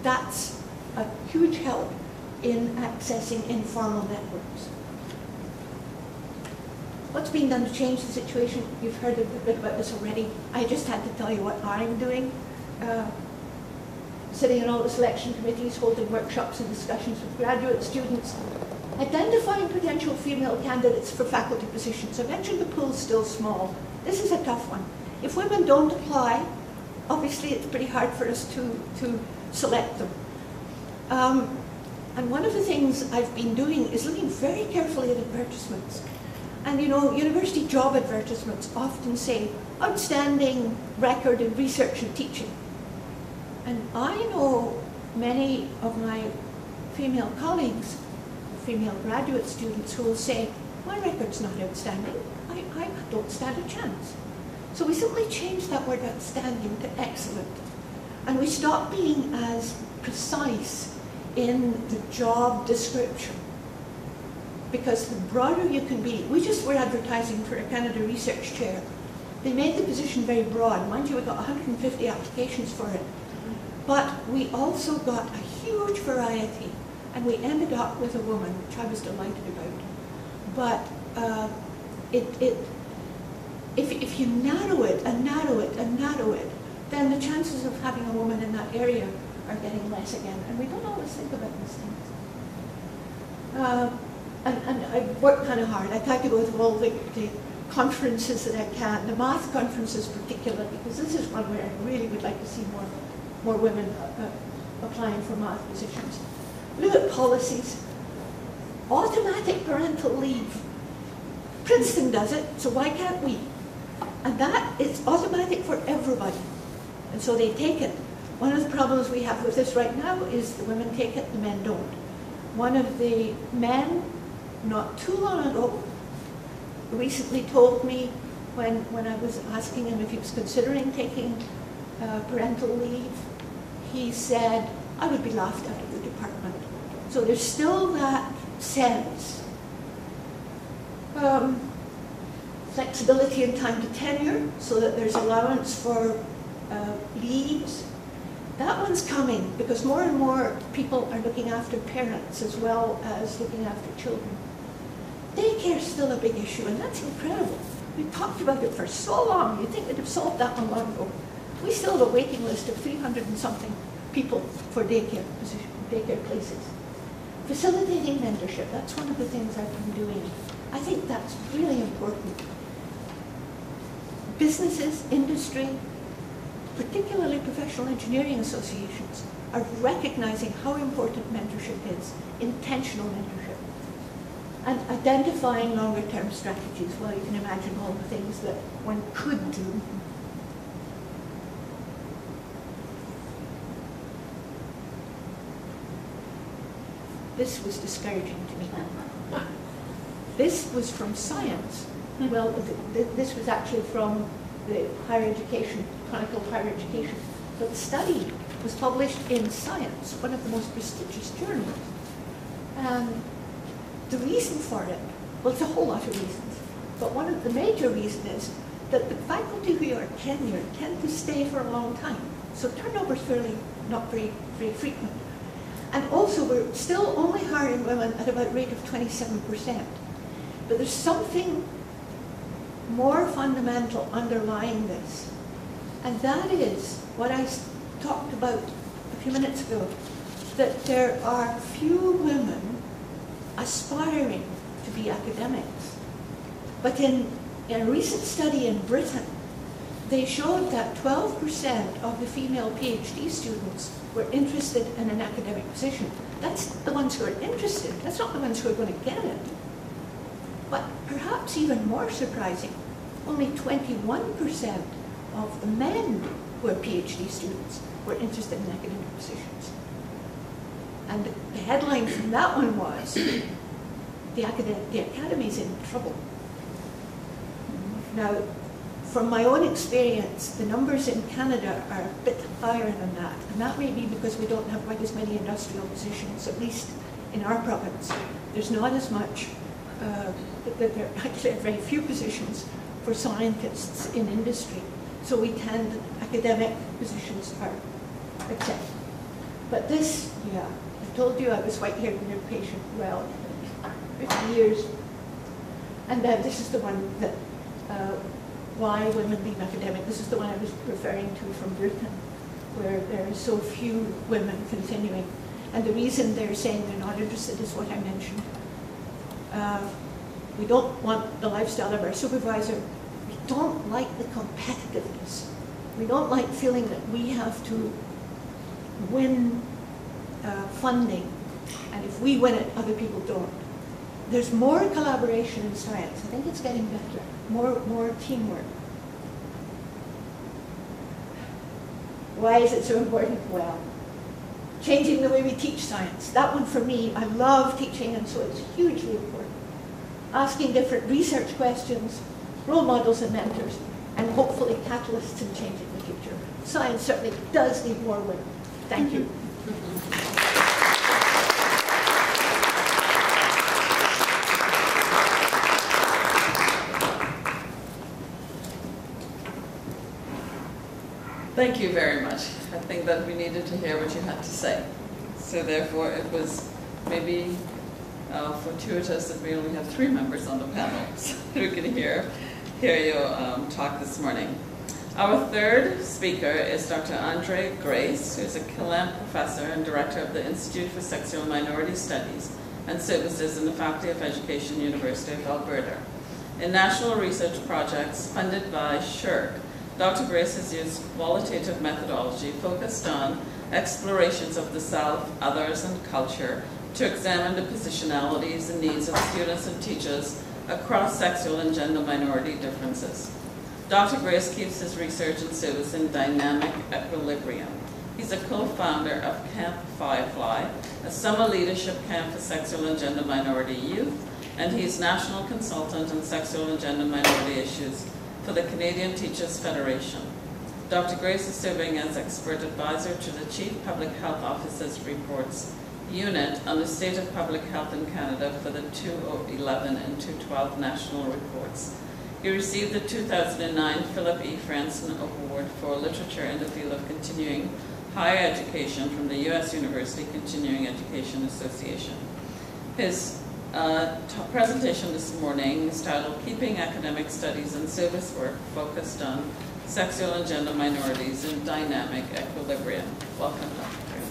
That's a huge help in accessing informal networks. What's being done to change the situation? You've heard a bit about this already. I just had to tell you what I'm doing. Sitting in all the selection committees, holding workshops and discussions with graduate students, identifying potential female candidates for faculty positions. I mentioned the pool's still small. This is a tough one. If women don't apply, obviously it's pretty hard for us to select them. And one of the things I've been doing is looking very carefully at advertisements. And you know, university job advertisements often say, outstanding record in research and teaching. And I know many of my female colleagues, female graduate students, who will say, my record's not outstanding, I don't stand a chance. So we simply changed that word outstanding to excellent. And we stopped being as precise in the job description. Because the broader you can be, we just were advertising for a Canada Research Chair. they made the position very broad. Mind you, we got 150 applications for it. But we also got a huge variety, and we ended up with a woman, which I was delighted about. But if you narrow it and narrow it and narrow it, then the chances of having a woman in that area are getting less again. And we don't always think about these things. And I worked kind of hard. I tried to go to all the conferences that I can, the math conferences particularly, because this is one where I really would like to see more women applying for math positions. Look at policies. Automatic parental leave. Princeton does it, so why can't we? And that is automatic for everybody. And so they take it. One of the problems we have with this right now is the women take it, the men don't. One of the men, not too long ago, recently told me when I was asking him if he was considering taking parental leave, he said, I would be laughed out of the department. So there's still that sense. Flexibility in time to tenure, so that there's allowance for leaves. That one's coming because more and more people are looking after parents as well as looking after children. Daycare is still a big issue, and that's incredible. We've talked about it for so long. You'd think they'd have solved that one long ago. We still have a waiting list of 300 and something people for daycare places. Facilitating mentorship, that's one of the things I've been doing. I think that's really important. Businesses, industry, particularly professional engineering associations, are recognizing how important mentorship is, intentional mentorship, and identifying longer-term strategies. Well, you can imagine all the things that one could do. This was discouraging to me. This was from Science. Well, this was actually from the higher education, Chronicle of Higher Education. But the study was published in Science, one of the most prestigious journals. And the reason for it, well, it's a whole lot of reasons, but one of the major reasons is that the faculty who are tenured tend to stay for a long time. So turnover is not very frequent. And also, we're still only hiring women at about a rate of 27%. But there's something more fundamental underlying this. And that is what I talked about a few minutes ago, that there are few women aspiring to be academics. But in a recent study in Britain, they showed that 12% of the female PhD students were interested in an academic position. That's the ones who are interested. That's not the ones who are going to get it. But perhaps even more surprising, only 21% of the men who are PhD students were interested in academic positions. And the headline from that one was, the academy's in trouble. Now, from my own experience, the numbers in Canada are a bit higher than that. And that may be because we don't have quite as many industrial positions, at least in our province. There's not as much, there actually are very few positions for scientists in industry. So we tend, academic positions are accepted. But this, yeah, I told you I was white-haired and they're patient, well, 50 years. And this is the one that, why women leave academic. This is the one I was referring to from Britain, where there are so few women continuing. And the reason they're saying they're not interested is what I mentioned. We don't want the lifestyle of our supervisor. We don't like the competitiveness. We don't like feeling that we have to win funding, and if we win it, other people don't. There's more collaboration in science. I think it's getting better. More teamwork. Why is it so important? Well, changing the way we teach science. That one for me, I love teaching, and so it's hugely important. Asking different research questions, role models and mentors, and hopefully catalysts in changing the future. Science certainly does need more women. Thank you. Thank you very much. I think that we needed to hear what you had to say. So therefore, it was maybe fortuitous that we only have 3 members on the panel, so we can hear you talk this morning. Our third speaker is Dr. André Grace, who is a Killam professor and director of the Institute for Sexual and Minority Studies and Services in the Faculty of Education, University of Alberta. In national research projects funded by SSHRC, Dr. Grace has used qualitative methodology focused on explorations of the self, others, and culture to examine the positionalities and needs of students and teachers across sexual and gender minority differences. Dr. Grace keeps his research and service in dynamic equilibrium. He's a co-founder of Camp Firefly, a summer leadership camp for sexual and gender minority youth, and he's national consultant on sexual and gender minority issues for the Canadian Teachers Federation. Dr. Grace is serving as expert advisor to the Chief Public Health Officer's Reports Unit on the state of public health in Canada for the 2011 and 2012 national reports. He received the 2009 Philip E. Franson Award for Literature in the field of continuing higher education from the U.S. University Continuing Education Association. His presentation this morning is titled Keeping Academic Studies and Service Work Focused on Sexual and Gender Minorities in Dynamic Equilibrium. Welcome, Dr. Grace.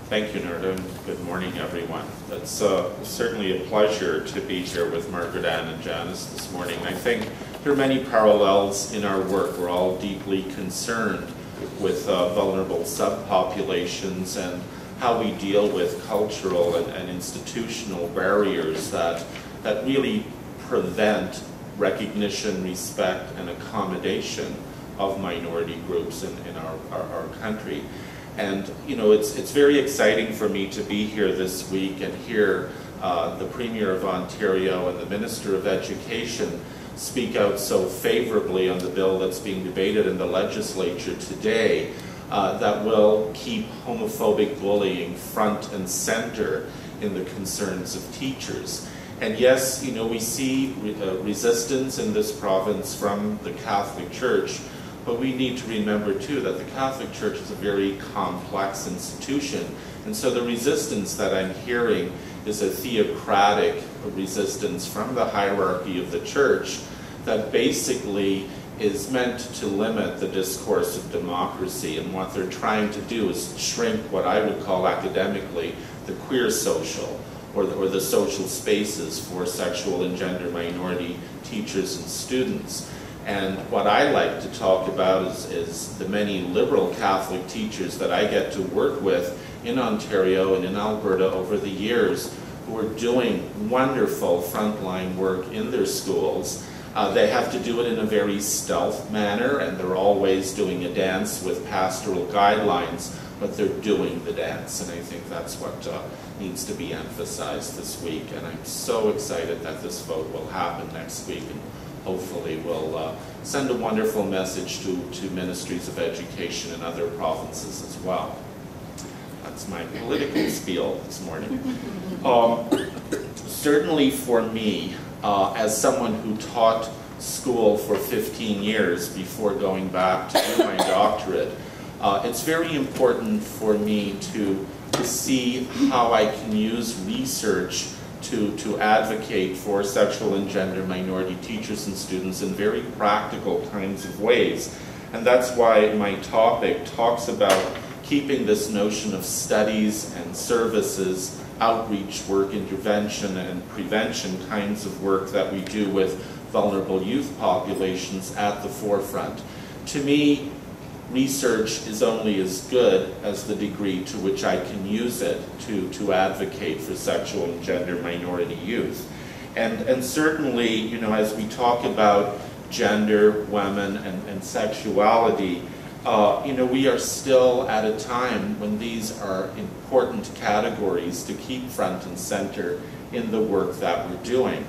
Thank you, Narda, and good morning, everyone. It's certainly a pleasure to be here with Margaret, and Janice this morning. I think there are many parallels in our work. We're all deeply concerned with vulnerable subpopulations and how we deal with cultural and institutional barriers that really prevent recognition, respect, and accommodation of minority groups in our country. And you know, it's very exciting for me to be here this week and hear the Premier of Ontario and the Minister of Education speak out so favorably on the bill that's being debated in the legislature today that will keep homophobic bullying front and center in the concerns of teachers. And yes, you know, we see resistance in this province from the Catholic Church, but we need to remember too that the Catholic Church is a very complex institution. And so the resistance that I'm hearing is a theocratic resistance from the hierarchy of the Church that basically is meant to limit the discourse of democracy. And what they're trying to do is shrink what I would call academically the queer social, or the social spaces for sexual and gender minority teachers and students. And what I like to talk about is the many liberal Catholic teachers that I get to work with in Ontario and in Alberta over the years who are doing wonderful frontline work in their schools. They have to do it in a very stealth manner, and they're always doing a dance with pastoral guidelines, but they're doing the dance, and I think that's what needs to be emphasized this week. And I'm so excited that this vote will happen next week, and hopefully will send a wonderful message to ministries of education in other provinces as well. That's my political spiel this morning. Certainly for me, as someone who taught school for 15 years before going back to do my doctorate, it's very important for me to see how I can use research to advocate for sexual and gender minority teachers and students in very practical kinds of ways. And that's why my topic talks about keeping this notion of studies and services, outreach work, intervention and prevention kinds of work that we do with vulnerable youth populations at the forefront. To me, research is only as good as the degree to which I can use it to advocate for sexual and gender minority youth. And certainly, you know, as we talk about gender, women, and sexuality, you know, we are still at a time when these are important categories to keep front and center in the work that we're doing.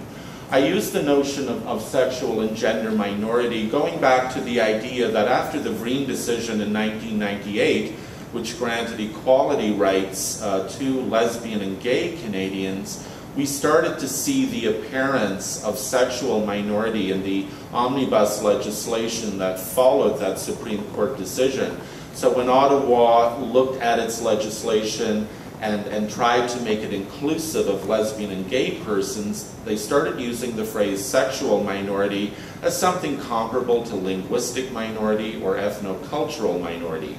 I use the notion of sexual and gender minority going back to the idea that after the Vreen decision in 1998, which granted equality rights to lesbian and gay Canadians, we started to see the appearance of sexual minority in the omnibus legislation that followed that Supreme Court decision. So when Ottawa looked at its legislation and tried to make it inclusive of lesbian and gay persons, they started using the phrase sexual minority as something comparable to linguistic minority or ethnocultural minority.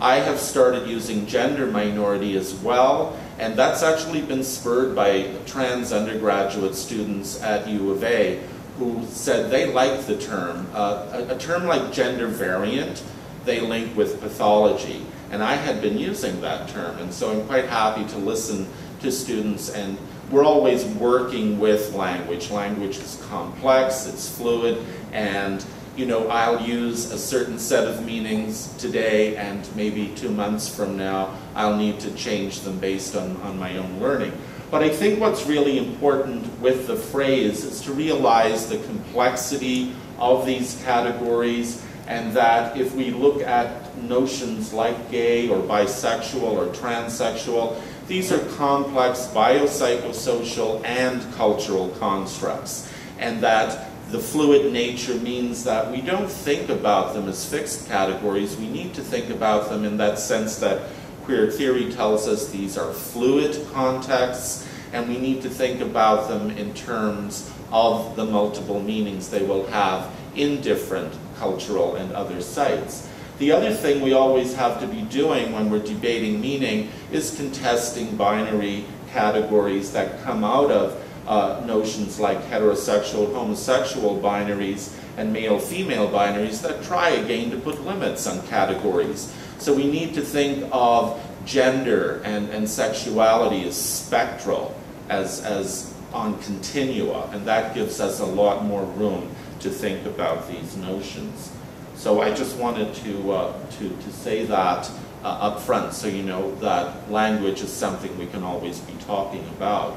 I have started using gender minority as well, and that's actually been spurred by trans undergraduate students at U of A who said they liked the term. A term like gender variant, they link with pathology. And I had been using that term, and so I'm quite happy to listen to students, and we're always working with language. Language is complex, it's fluid, and you know, I'll use a certain set of meanings today, and maybe 2 months from now I'll need to change them based on my own learning. But I think what's really important with the phrase is to realize the complexity of these categories, and that if we look at notions like gay or bisexual or transsexual, these are complex biopsychosocial and cultural constructs, and that the fluid nature means that we don't think about them as fixed categories. We need to think about them in that sense that queer theory tells us these are fluid contexts, and we need to think about them in terms of the multiple meanings they will have in different cultural and other sites. The other thing we always have to be doing when we're debating meaning is contesting binary categories that come out of notions like heterosexual, homosexual binaries and male-female binaries that try again to put limits on categories. So we need to think of gender and sexuality as spectral, as on continua, and that gives us a lot more room to think about these notions. So I just wanted to say that up front, so you know that language is something we can always be talking about.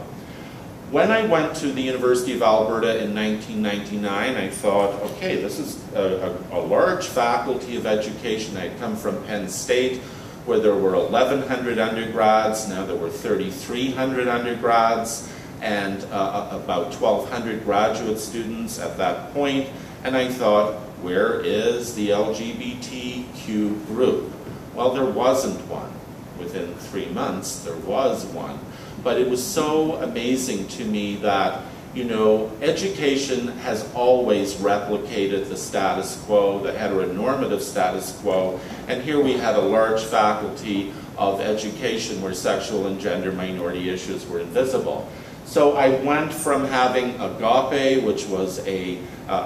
When I went to the University of Alberta in 1999, I thought, okay, this is a large faculty of education. I had come from Penn State, where there were 1,100 undergrads. Now there were 3,300 undergrads, and about 1,200 graduate students at that point. And I thought, where is the LGBTQ group? Well, there wasn't one. Within 3 months, there was one. But it was so amazing to me that, you know, education has always replicated the status quo, the heteronormative status quo, and here we had a large faculty of education where sexual and gender minority issues were invisible. So I went from having Agape, which was a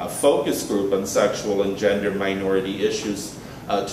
focus group on sexual and gender minority issues, to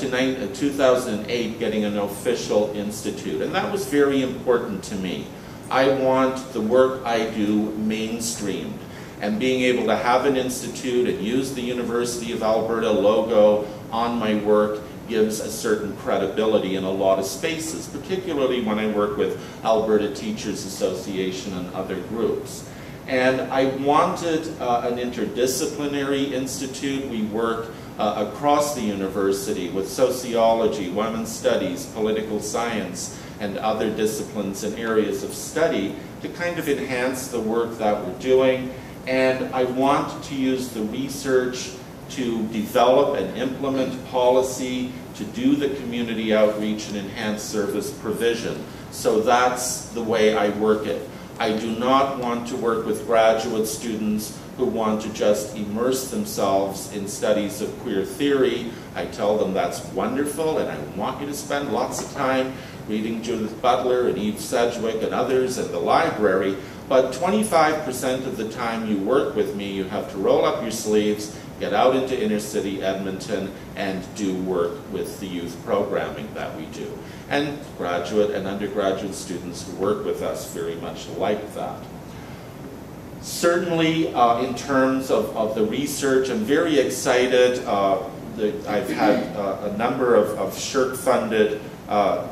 2008 getting an official institute, and that was very important to me. I want the work I do mainstreamed, and being able to have an institute and use the University of Alberta logo on my work gives a certain credibility in a lot of spaces, particularly when I work with Alberta Teachers Association and other groups. And I wanted an interdisciplinary institute. We work across the university with sociology, women's studies, political science, and other disciplines and areas of study to kind of enhance the work that we're doing. And I want to use the research to develop and implement policy, to do the community outreach and enhance service provision. So that's the way I work it. I do not want to work with graduate students who want to just immerse themselves in studies of queer theory. I tell them that's wonderful, and I want you to spend lots of time reading Judith Butler and Eve Sedgwick and others in the library, but 25% of the time you work with me, you have to roll up your sleeves, get out into inner city Edmonton, and do work with the youth programming that we do. And graduate and undergraduate students who work with us very much like that. Certainly, in terms of the research, I'm very excited. I've had a number of SSHRC-funded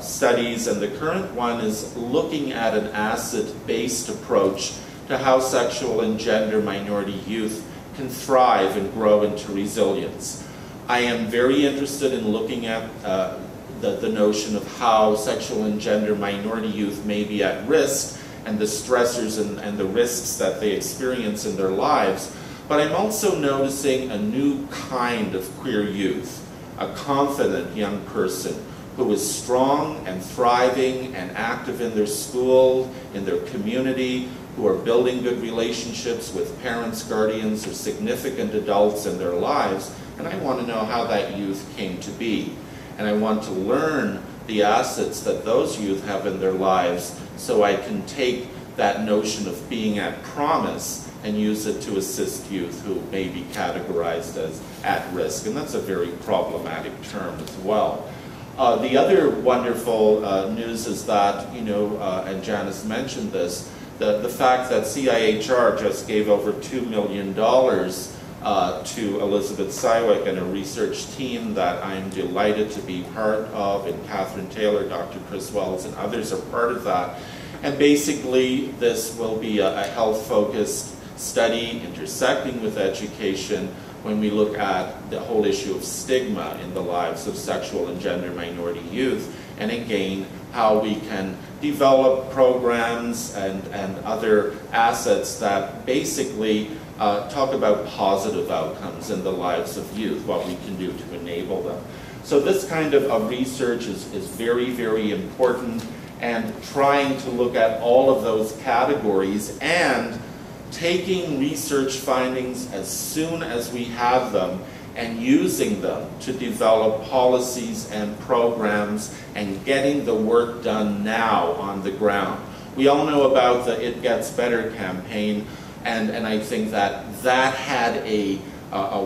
studies, and the current one is looking at an asset-based approach to how sexual and gender minority youth can thrive and grow into resilience. I am very interested in looking at the notion of how sexual and gender minority youth may be at risk, and the stressors and the risks that they experience in their lives. But I'm also noticing a new kind of queer youth, a confident young person who is strong and thriving and active in their school, in their community, who are building good relationships with parents, guardians, or significant adults in their lives. And I want to know how that youth came to be. And I want to learn the assets that those youth have in their lives so I can take that notion of being at promise and use it to assist youth who may be categorized as at risk. And that's a very problematic term as well. The other wonderful news is that, and Janice mentioned this, the fact that CIHR just gave over $2 million to Elizabeth Sywick and a research team that I'm delighted to be part of, and Catherine Taylor, Dr. Chris Wells, and others are part of that. And basically, this will be a health-focused study intersecting with education when we look at the whole issue of stigma in the lives of sexual and gender minority youth, and again, how we can develop programs and other assets that basically talk about positive outcomes in the lives of youth, what we can do to enable them. So this kind of research is very, very important, and trying to look at all of those categories and taking research findings as soon as we have them and using them to develop policies and programs and getting the work done now on the ground. We all know about the It Gets Better campaign, and I think that had a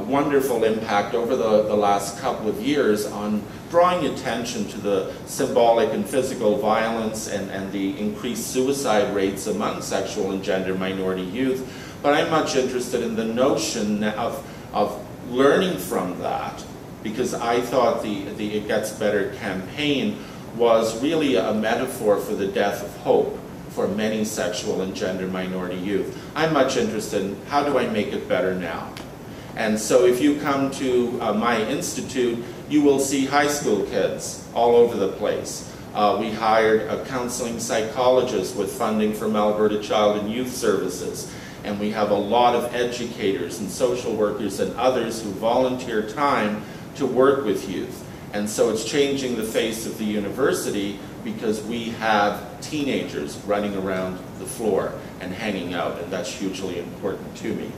wonderful impact over the last couple of years on drawing attention to the symbolic and physical violence and the increased suicide rates among sexual and gender minority youth. But I'm much interested in the notion of learning from that, because I thought the It Gets Better campaign was really a metaphor for the death of hope for many sexual and gender minority youth. I'm much interested in how do I make it better now? And so if you come to my institute, you will see high school kids all over the place. We hired a counseling psychologist with funding from Alberta Child and Youth Services. And we have a lot of educators and social workers and others who volunteer time to work with youth. And so it's changing the face of the university because we have teenagers running around the floor and hanging out, and that's hugely important to me.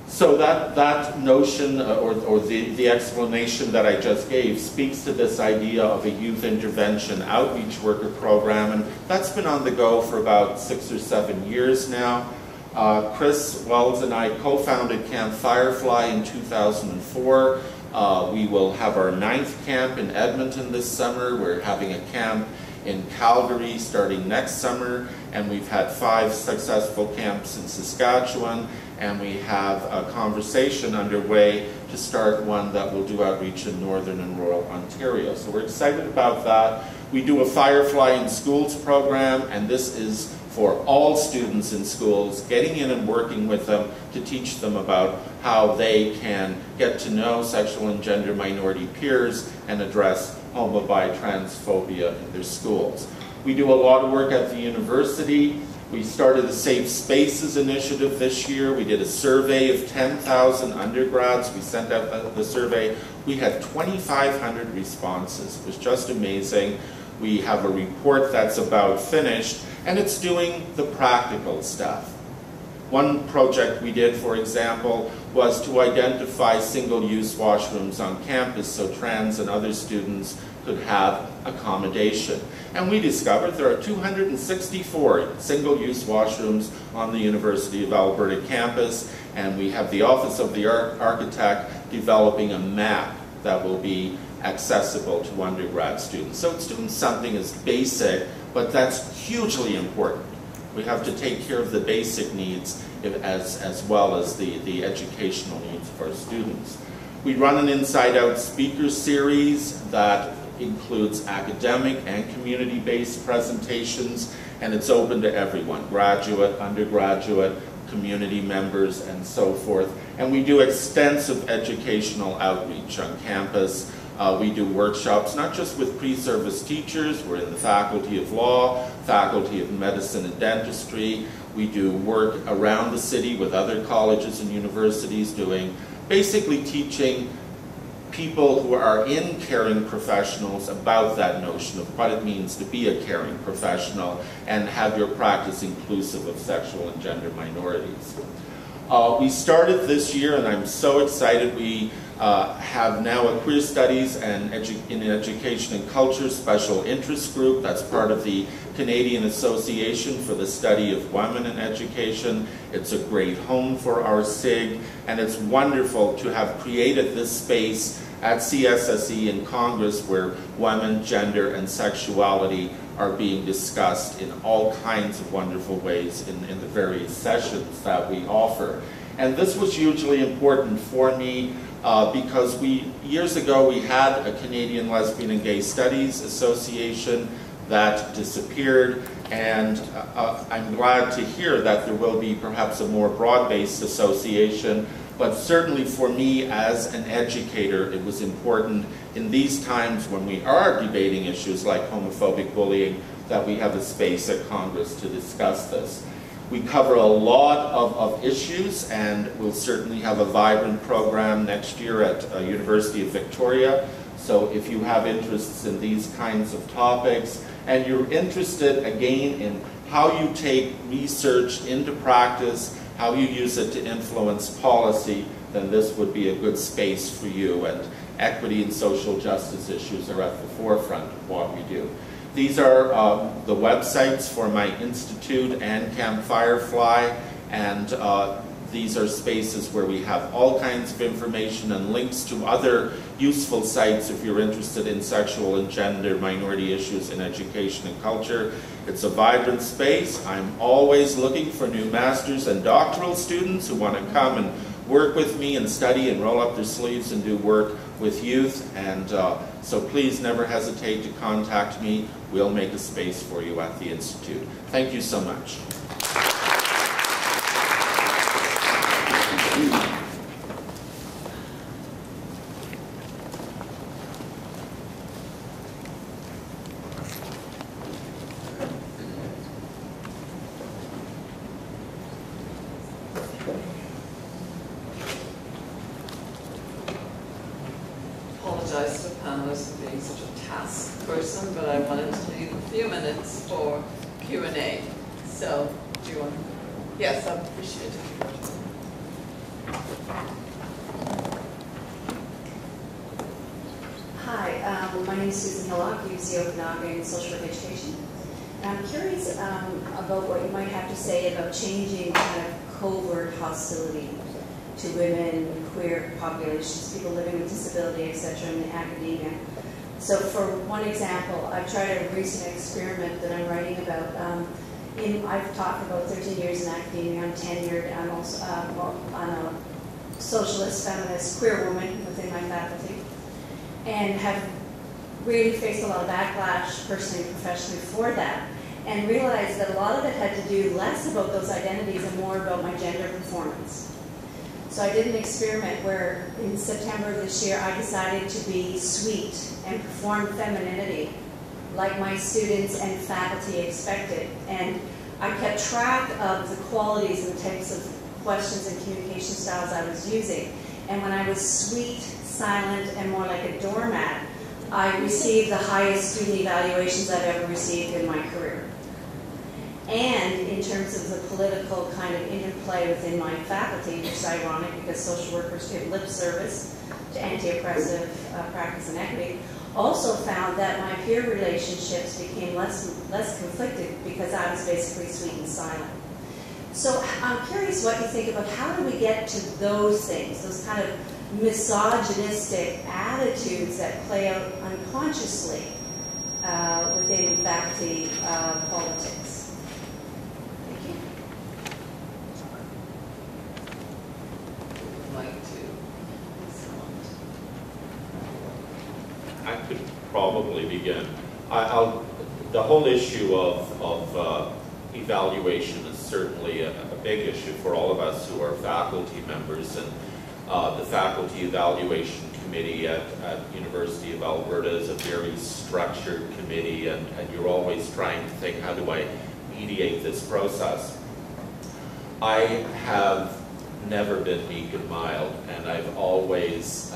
So that notion, or the explanation that I just gave, speaks to this idea of a youth intervention outreach worker program, and that's been on the go for about 6 or 7 years now. Chris Wells and I co-founded Camp Firefly in 2004. We will have our 9th camp in Edmonton this summer. We're having a camp in Calgary starting next summer, and we've had 5 successful camps in Saskatchewan, and we have a conversation underway to start one that will do outreach in Northern and Rural Ontario. So we're excited about that. We do a Firefly in Schools program, and this is for all students in schools, getting in and working with them to teach them about how they can get to know sexual and gender minority peers and address homo, bi, transphobia in their schools. We do a lot of work at the university. We started the Safe Spaces initiative this year. We did a survey of 10,000 undergrads. We sent out the survey. We had 2,500 responses. It was just amazing. We have a report that's about finished, and it's doing the practical stuff. One project we did, for example, was to identify single-use washrooms on campus so trans and other students could have accommodation. And we discovered there are 264 single-use washrooms on the University of Alberta campus, and we have the Office of the Architect developing a map that will be accessible to undergrad students. So it's doing something as basic, but that's hugely important. We have to take care of the basic needs as well as the educational needs of our students. We run an Inside Out speaker series that includes academic and community-based presentations, and it's open to everyone, graduate, undergraduate, community members, and so forth. And we do extensive educational outreach on campus. We do workshops not just with pre-service teachers. We're in the Faculty of Law, Faculty of Medicine and Dentistry. We do work around the city with other colleges and universities doing, basically teaching people who are in caring professionals about that notion of what it means to be a caring professional and have your practice inclusive of sexual and gender minorities. We started this year, and I'm so excited, we have now a Queer Studies and in Education and Culture Special Interest Group. That's part of the Canadian Association for the Study of Women in Education. It's a great home for our SIG, and it's wonderful to have created this space at CSSE in Congress where women, gender, and sexuality are being discussed in all kinds of wonderful ways in the various sessions that we offer. And this was hugely important for me because years ago we had a Canadian Lesbian and Gay Studies Association that disappeared, and I'm glad to hear that there will be perhaps a more broad-based association. But certainly for me as an educator, it was important in these times when we are debating issues like homophobic bullying that we have a space at Congress to discuss this. We cover a lot of issues, and we'll certainly have a vibrant program next year at University of Victoria. So if you have interests in these kinds of topics, and you're interested again in how you take research into practice, how you use it to influence policy, then this would be a good space for you. And equity and social justice issues are at the forefront of what we do. These are the websites for my institute and Camp Firefly, and these are spaces where we have all kinds of information and links to other useful sites if you're interested in sexual and gender minority issues in education and culture. It's a vibrant space. I'm always looking for new master's and doctoral students who want to come and work with me and study and roll up their sleeves and do work with youth. And so please never hesitate to contact me. We'll make a space for you at the Institute. Thank you so much. Apologize to the panelists for being such a task person, but I wanted to leave a few minutes for Q&A. So, do you want to? Yes, I appreciate it. Hi, my name is Susan Hillock, UC Okanagan in Social Work Education. And I'm curious about what you might have to say about changing kind of covert hostility to women, queer populations, people living with disability, etc., in academia. So for one example, I've tried a recent experiment that I'm writing about. I've taught for about 13 years in academia. I'm tenured. I'm also I'm a socialist, feminist, queer woman within my faculty, and have really faced a lot of backlash personally and professionally for that, and realized that a lot of it had to do less about those identities and more about my gender performance. So I did an experiment where in September of this year I decided to be sweet and perform femininity like my students and faculty expected. And I kept track of the qualities and the types of questions and communication styles I was using. And when I was sweet, silent, and more like a doormat, I received the highest student evaluations I've ever received in my career. And in terms of the political kind of interplay within my faculty, which is ironic because social workers give lip service to anti-oppressive practice and equity, also found that my peer relationships became less conflicted because I was basically sweet and silent. So I'm curious what you think about how do we get to those things, those kind of misogynistic attitudes that play out unconsciously within faculty politics. I could probably begin. The whole issue of evaluation is certainly a big issue for all of us who are faculty members, and the faculty evaluation committee at University of Alberta is a very structured committee, and you're always trying to think, how do I mediate this process? I have never been meek and mild, and I've always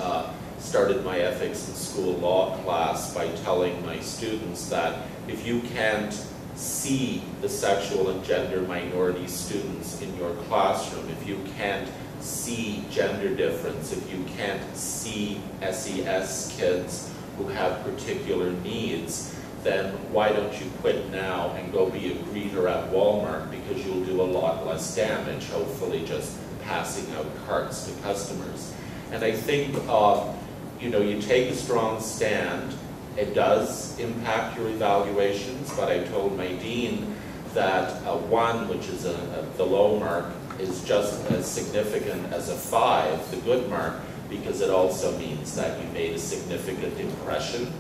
started my ethics in school law class by telling my students that if you can't see the sexual and gender minority students in your classroom, if you can't see gender difference, if you can't see SES kids who have particular needs, then why don't you quit now and go be a greeter at Walmart, because you'll do a lot less damage, hopefully just passing out carts to customers. And I think, you know, you take a strong stand. It does impact your evaluations, but I told my dean that a 1, which is the low mark, is just as significant as a 5, the good mark, because it also means that you made a significant impression.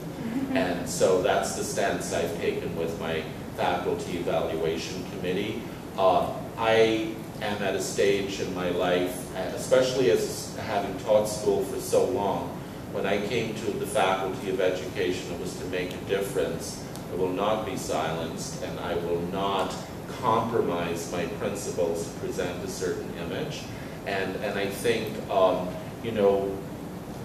And so that's the stance I've taken with my faculty evaluation committee. I am at a stage in my life, especially as having taught school for so long, when I came to the Faculty of Education, it was to make a difference. I will not be silenced, and I will not compromise my principles to present a certain image. And I think, you know,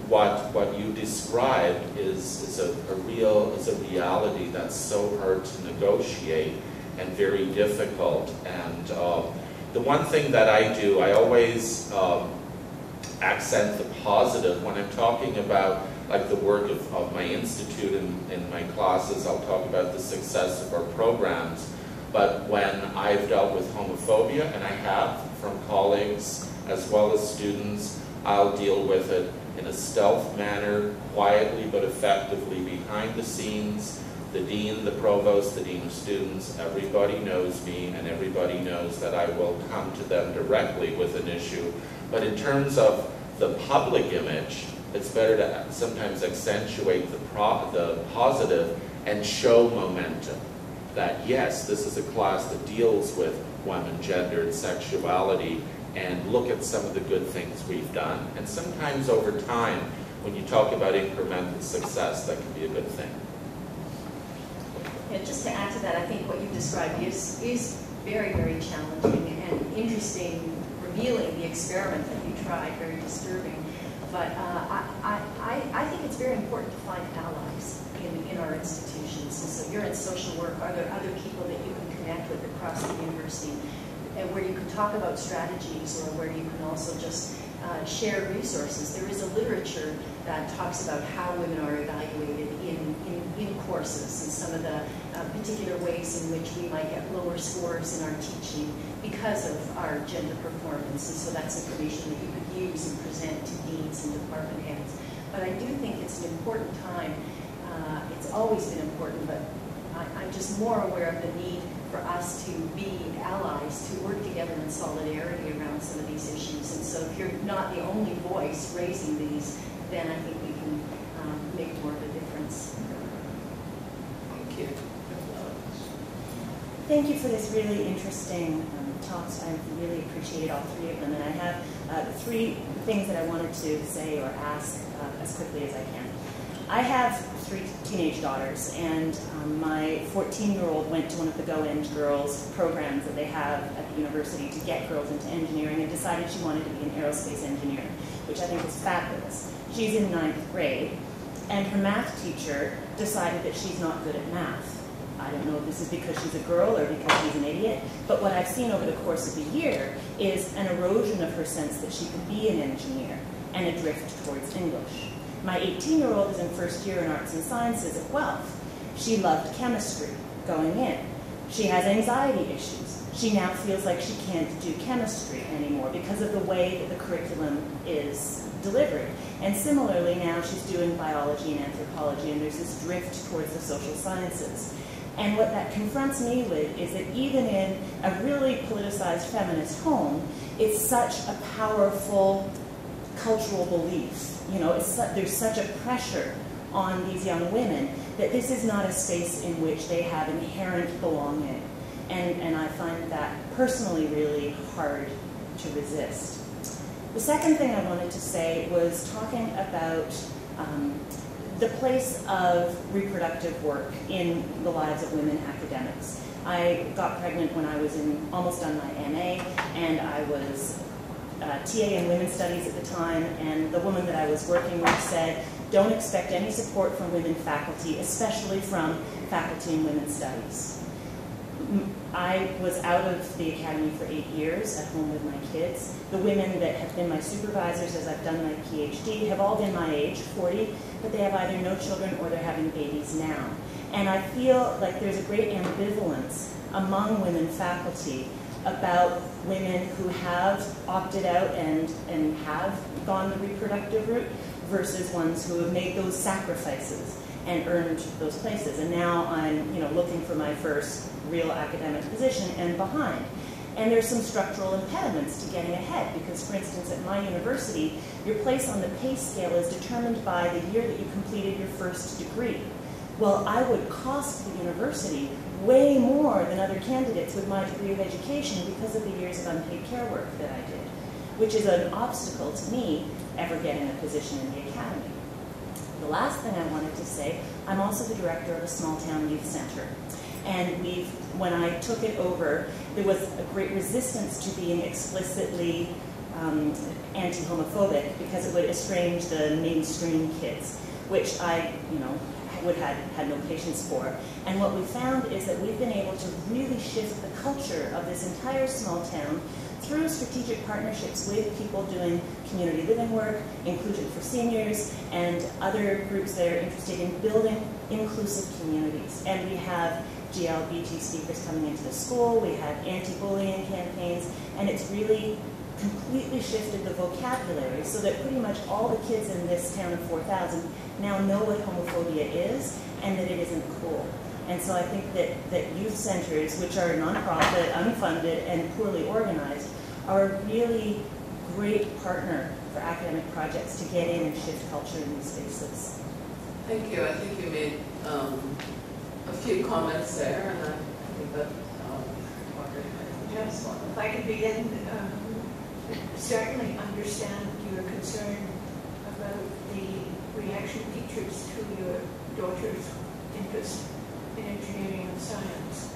what you described is a reality that's so hard to negotiate and very difficult. And the one thing that I do, I always accent the positive when I'm talking about like the work of my institute in my classes. I'll talk about the success of our programs. But when I've dealt with homophobia, and I have from colleagues as well as students, I'll deal with it in a stealth manner, quietly but effectively behind the scenes. The dean, the provost, the dean of students, everybody knows me, and everybody knows that I will come to them directly with an issue. But in terms of the public image, it's better to sometimes accentuate the positive and show momentum. That yes, this is a class that deals with women, gender, and sexuality, and look at some of the good things we've done. And sometimes over time, when you talk about incremental success, that can be a good thing. Yeah, just to add to that, I think what you described is very, very challenging and interesting, revealing the experiment that you tried, very disturbing. But I think it's very important to find allies in our institutions. And so you're in social work. Are there other people that you can connect with across the university, and where you can talk about strategies, or where you can also just share resources? There is a literature that talks about how women are evaluated in courses, and some of the particular ways in which we might get lower scores in our teaching because of our gender performance. And so that's information that you could use and present to deans and department heads. But I do think it's an important time. It's always been important, but I'm just more aware of the need for us to be allies, to work together in solidarity around some of these issues. And so if you're not the only voice raising these, then I think we can make more of a difference. Thank you. Thank you for this really interesting talks. I really appreciated all 3 of them. And I have 3 things that I wanted to say or ask as quickly as I can. I have 3 teenage daughters, and my 14-year-old went to one of the Go Eng Girls programs that they have at the university to get girls into engineering, and decided she wanted to be an aerospace engineer, which I think is fabulous. She's in 9th grade, and her math teacher decided that she's not good at math. I don't know if this is because she's a girl or because she's an idiot, but what I've seen over the course of the year is an erosion of her sense that she could be an engineer and a drift towards English. My 18-year-old is in first year in arts and sciences at Guelph. She loved chemistry going in. She has anxiety issues. She now feels like she can't do chemistry anymore because of the way that the curriculum is delivered. And similarly, now she's doing biology and anthropology, and there's this drift towards the social sciences. And what that confronts me with is that even in a really politicized feminist home, it's such a powerful cultural belief. You know, there's such a pressure on these young women that this is not a space in which they have inherent belonging. And I find that personally really hard to resist. The second thing I wanted to say was talking about the place of reproductive work in the lives of women academics. I got pregnant when I was almost done my MA, and I was TA in women's studies at the time, and the woman that I was working with said, don't expect any support from women faculty, especially from faculty in women's studies. I was out of the academy for 8 years at home with my kids. The women that have been my supervisors as I've done my PhD have all been my age, 40, but they have either no children or they're having babies now. And I feel like there's a great ambivalence among women faculty about women who have opted out and have gone the reproductive route versus ones who have made those sacrifices and earned those places. And now I'm looking for my first real academic position and behind. And there's some structural impediments to getting ahead because, for instance, at my university, your place on the pay scale is determined by the year that you completed your first degree. Well, I would cost the university way more than other candidates with my degree of education because of the years of unpaid care work that I did, which is an obstacle to me ever getting a position in the academy. The last thing I wanted to say, I'm also the director of a small town youth center. And when I took it over, there was a great resistance to being explicitly anti-homophobic because it would estrange the mainstream kids, which I, had no patience for. And what we found is that we've been able to really shift the culture of this entire small town through strategic partnerships with people doing community living work, inclusion for seniors, and other groups that are interested in building inclusive communities. And we have GLBT speakers coming into the school, we have anti-bullying campaigns, and it's really completely shifted the vocabulary so that pretty much all the kids in this town of 4,000 now know what homophobia is and that it isn't cool. And so I think that youth centers, which are nonprofit, unfunded, and poorly organized, are a really great partner for academic projects to get in and shift culture in these spaces. Thank you. I think you made a few comments there, and I think that Margaret might Yes, if I could begin, certainly understand your concern about the reaction of teachers to your daughter's interest in engineering and science.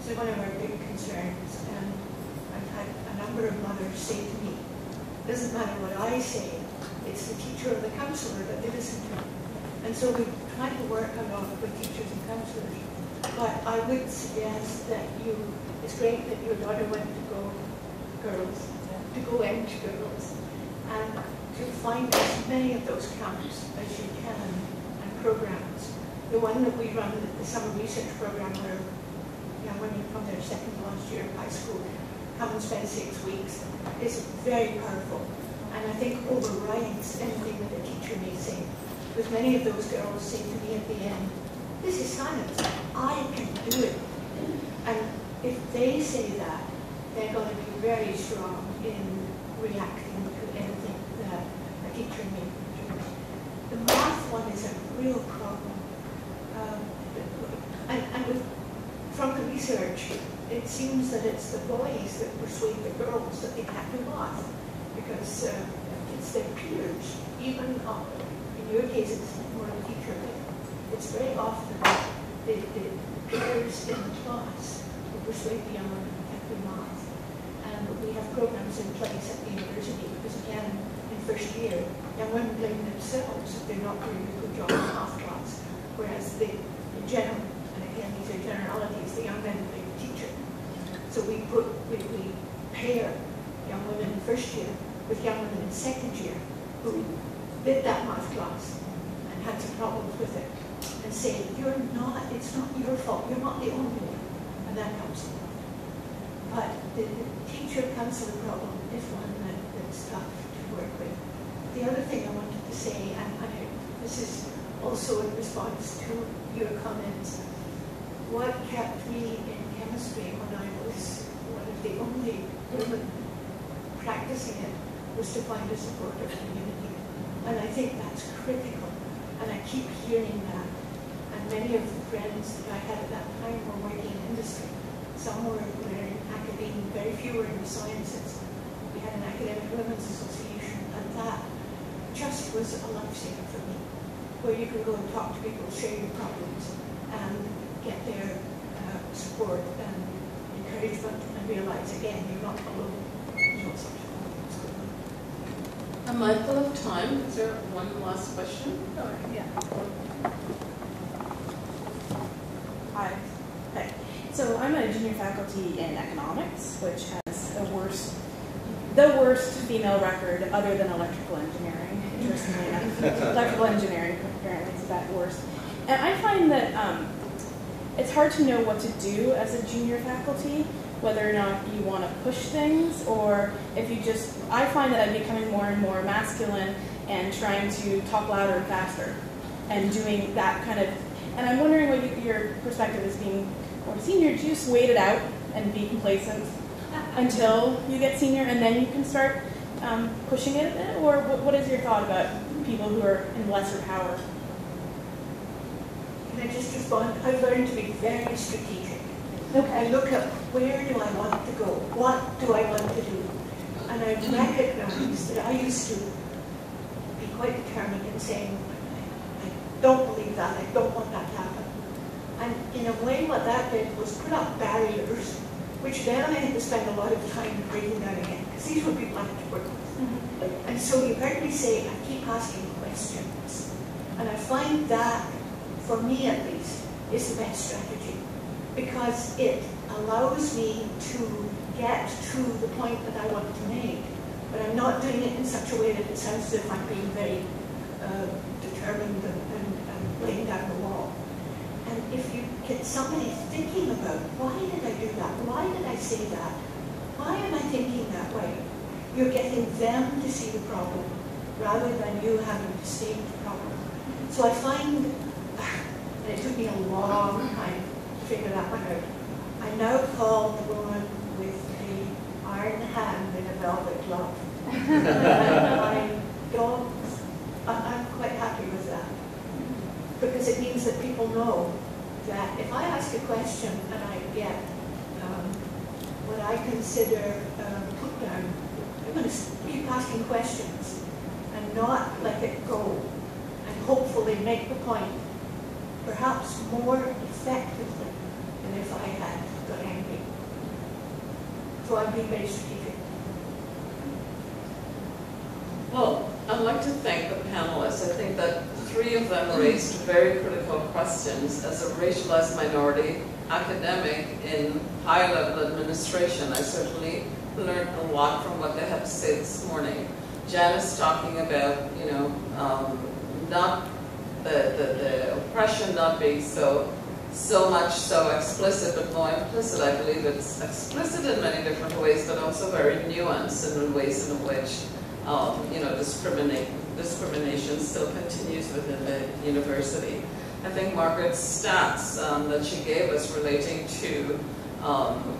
So one of our big concerns, and I've had a number of mothers say to me, it doesn't matter what I say, it's the teacher or the counsellor that they listen to. And so we try to work a lot with teachers and counsellors. But I would suggest that it's great that your daughter went to go into girls, and to find as many of those camps as you can and programs. The one that we run, the summer research program, where young women from their second to last year of high school come and spend 6 weeks, is very powerful. And I think overrides anything that a teacher may say. Because many of those girls say to me at the end, this is science, I can do it. And if they say that, they're going to be very strong in reacting to anything that a teacher may do. The math one is a real problem. From the research, it seems that it's the boys that persuade the girls that they can't do math, because it's their peers. Even in your case, it's more of a teacher. It's very often the peers in the class who persuade the young women that can't do math. And we have programs in place at the university, because again, in first year, young women blame themselves if they're not doing a good job in math class, whereas in general, and again, these are generalities, the young men blame the teacher. So we pair young women in first year with young women in second year who did that math class and had some problems with it, and say, it's not your fault, you're not the only one, and that helps them. But the teacher-counselor problem is one that's tough to work with. The other thing I wanted to say, and this is also in response to your comments, what kept me in chemistry when I was one of the only women practicing it was to find a supportive community. And I think that's critical. And I keep hearing that. And many of the friends that I had at that time were working in industry. Some were in academia, very few were in the sciences. We had an academic women's association that just was a lifesaver for me, where you can go and talk to people, share your problems, and get their support and encouragement, and realize again you're not alone. There's no such problems going on. I'm mindful of time. Is there one last question? Yeah. Hi. So I'm a junior faculty in economics, which has the worst female record other than electrical engineering, interestingly enough. Electrical engineering apparently is that worst. And I find that it's hard to know what to do as a junior faculty, whether or not you want to push things, or if you just, I find that I'm becoming more and more masculine and trying to talk louder and faster and doing that kind of, and I'm wondering what your perspective is being more senior. Do you just wait it out and be complacent until you get senior and then you can start pushing it a bit? Or what is your thought about people who are in lesser power? Can I just respond? I've learned to be very strategic. Okay. I look at where do I want to go? What do I want to do? And I recognize that I used to be quite determined in saying, I don't believe that, I don't want that to happen. And in a way what that did was put up barriers, which then I had to spend a lot of time breaking down again, because these were people I had to work with. And so you heard me say, I keep asking questions. And I find that, for me at least, is the best strategy, because it allows me to get to the point that I want to make, but I'm not doing it in such a way that it sounds as if I'm being very determined and laying down the wall. And if you get somebody thinking about, why did I do that? Why did I say that? Why am I thinking that way? You're getting them to see the problem rather than you having to state the problem. So I find, and it took me a long time to figure that one out, I now call the woman with the iron hand in a velvet glove. I'm quite happy with that, because it means that people know that if I ask a question and I get what I consider put down, I'm going to keep asking questions and not let it go, and hopefully make the point perhaps more effectively than if I had got angry. So I'm being very strategic. Well, I'd like to thank the panelists. I think that three of them raised very critical questions. As a racialized minority academic in higher-level administration, I certainly learned a lot from what they had to say this morning. Janice talking about, not the oppression not being so much so explicit, but more implicit. I believe it's explicit in many different ways, but also very nuanced in ways in which discrimination still continues within the university. I think Margaret's stats that she gave us relating to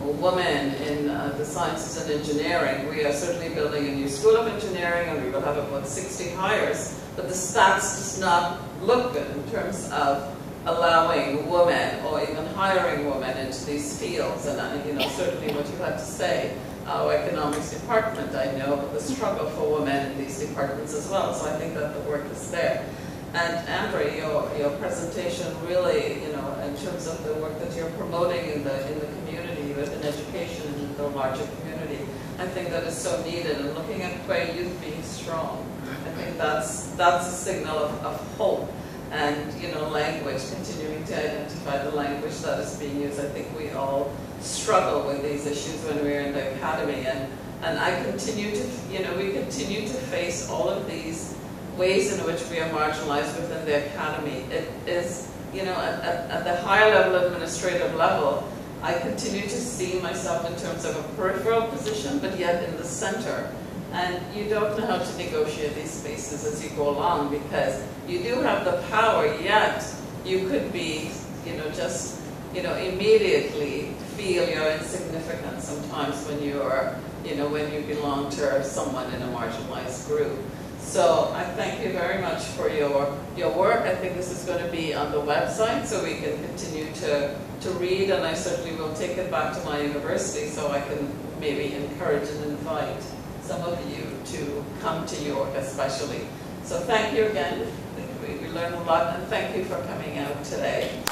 women in the sciences and engineering, we are certainly building a new school of engineering and we will have about 60 hires, but the stats does not look good in terms of allowing women or even hiring women into these fields. And certainly what you had to say, our economics department, I know the struggle for women in these departments as well, so I think that the work is there. And André, your presentation really, in terms of the work that you're promoting in the community, within education and in the larger community, I think that is so needed. And looking at queer youth being strong, I think that's a signal of hope. And language, continuing to identify the language that is being used. I think we all struggle with these issues when we're in the academy, and I continue to, we continue to face all of these ways in which we are marginalized within the academy. It is, at the higher level administrative level, I continue to see myself in terms of a peripheral position, but yet in the center. And you don't know how to negotiate these spaces as you go along, because you do have the power, yet you could be, immediately feel your insignificance sometimes when you are, when you belong to someone in a marginalized group. So I thank you very much for your work. I think this is going to be on the website, so we can continue to read, and I certainly will take it back to my university so I can maybe encourage and invite some of you to to come to York especially. So thank you again. We learned a lot, and thank you for coming out today.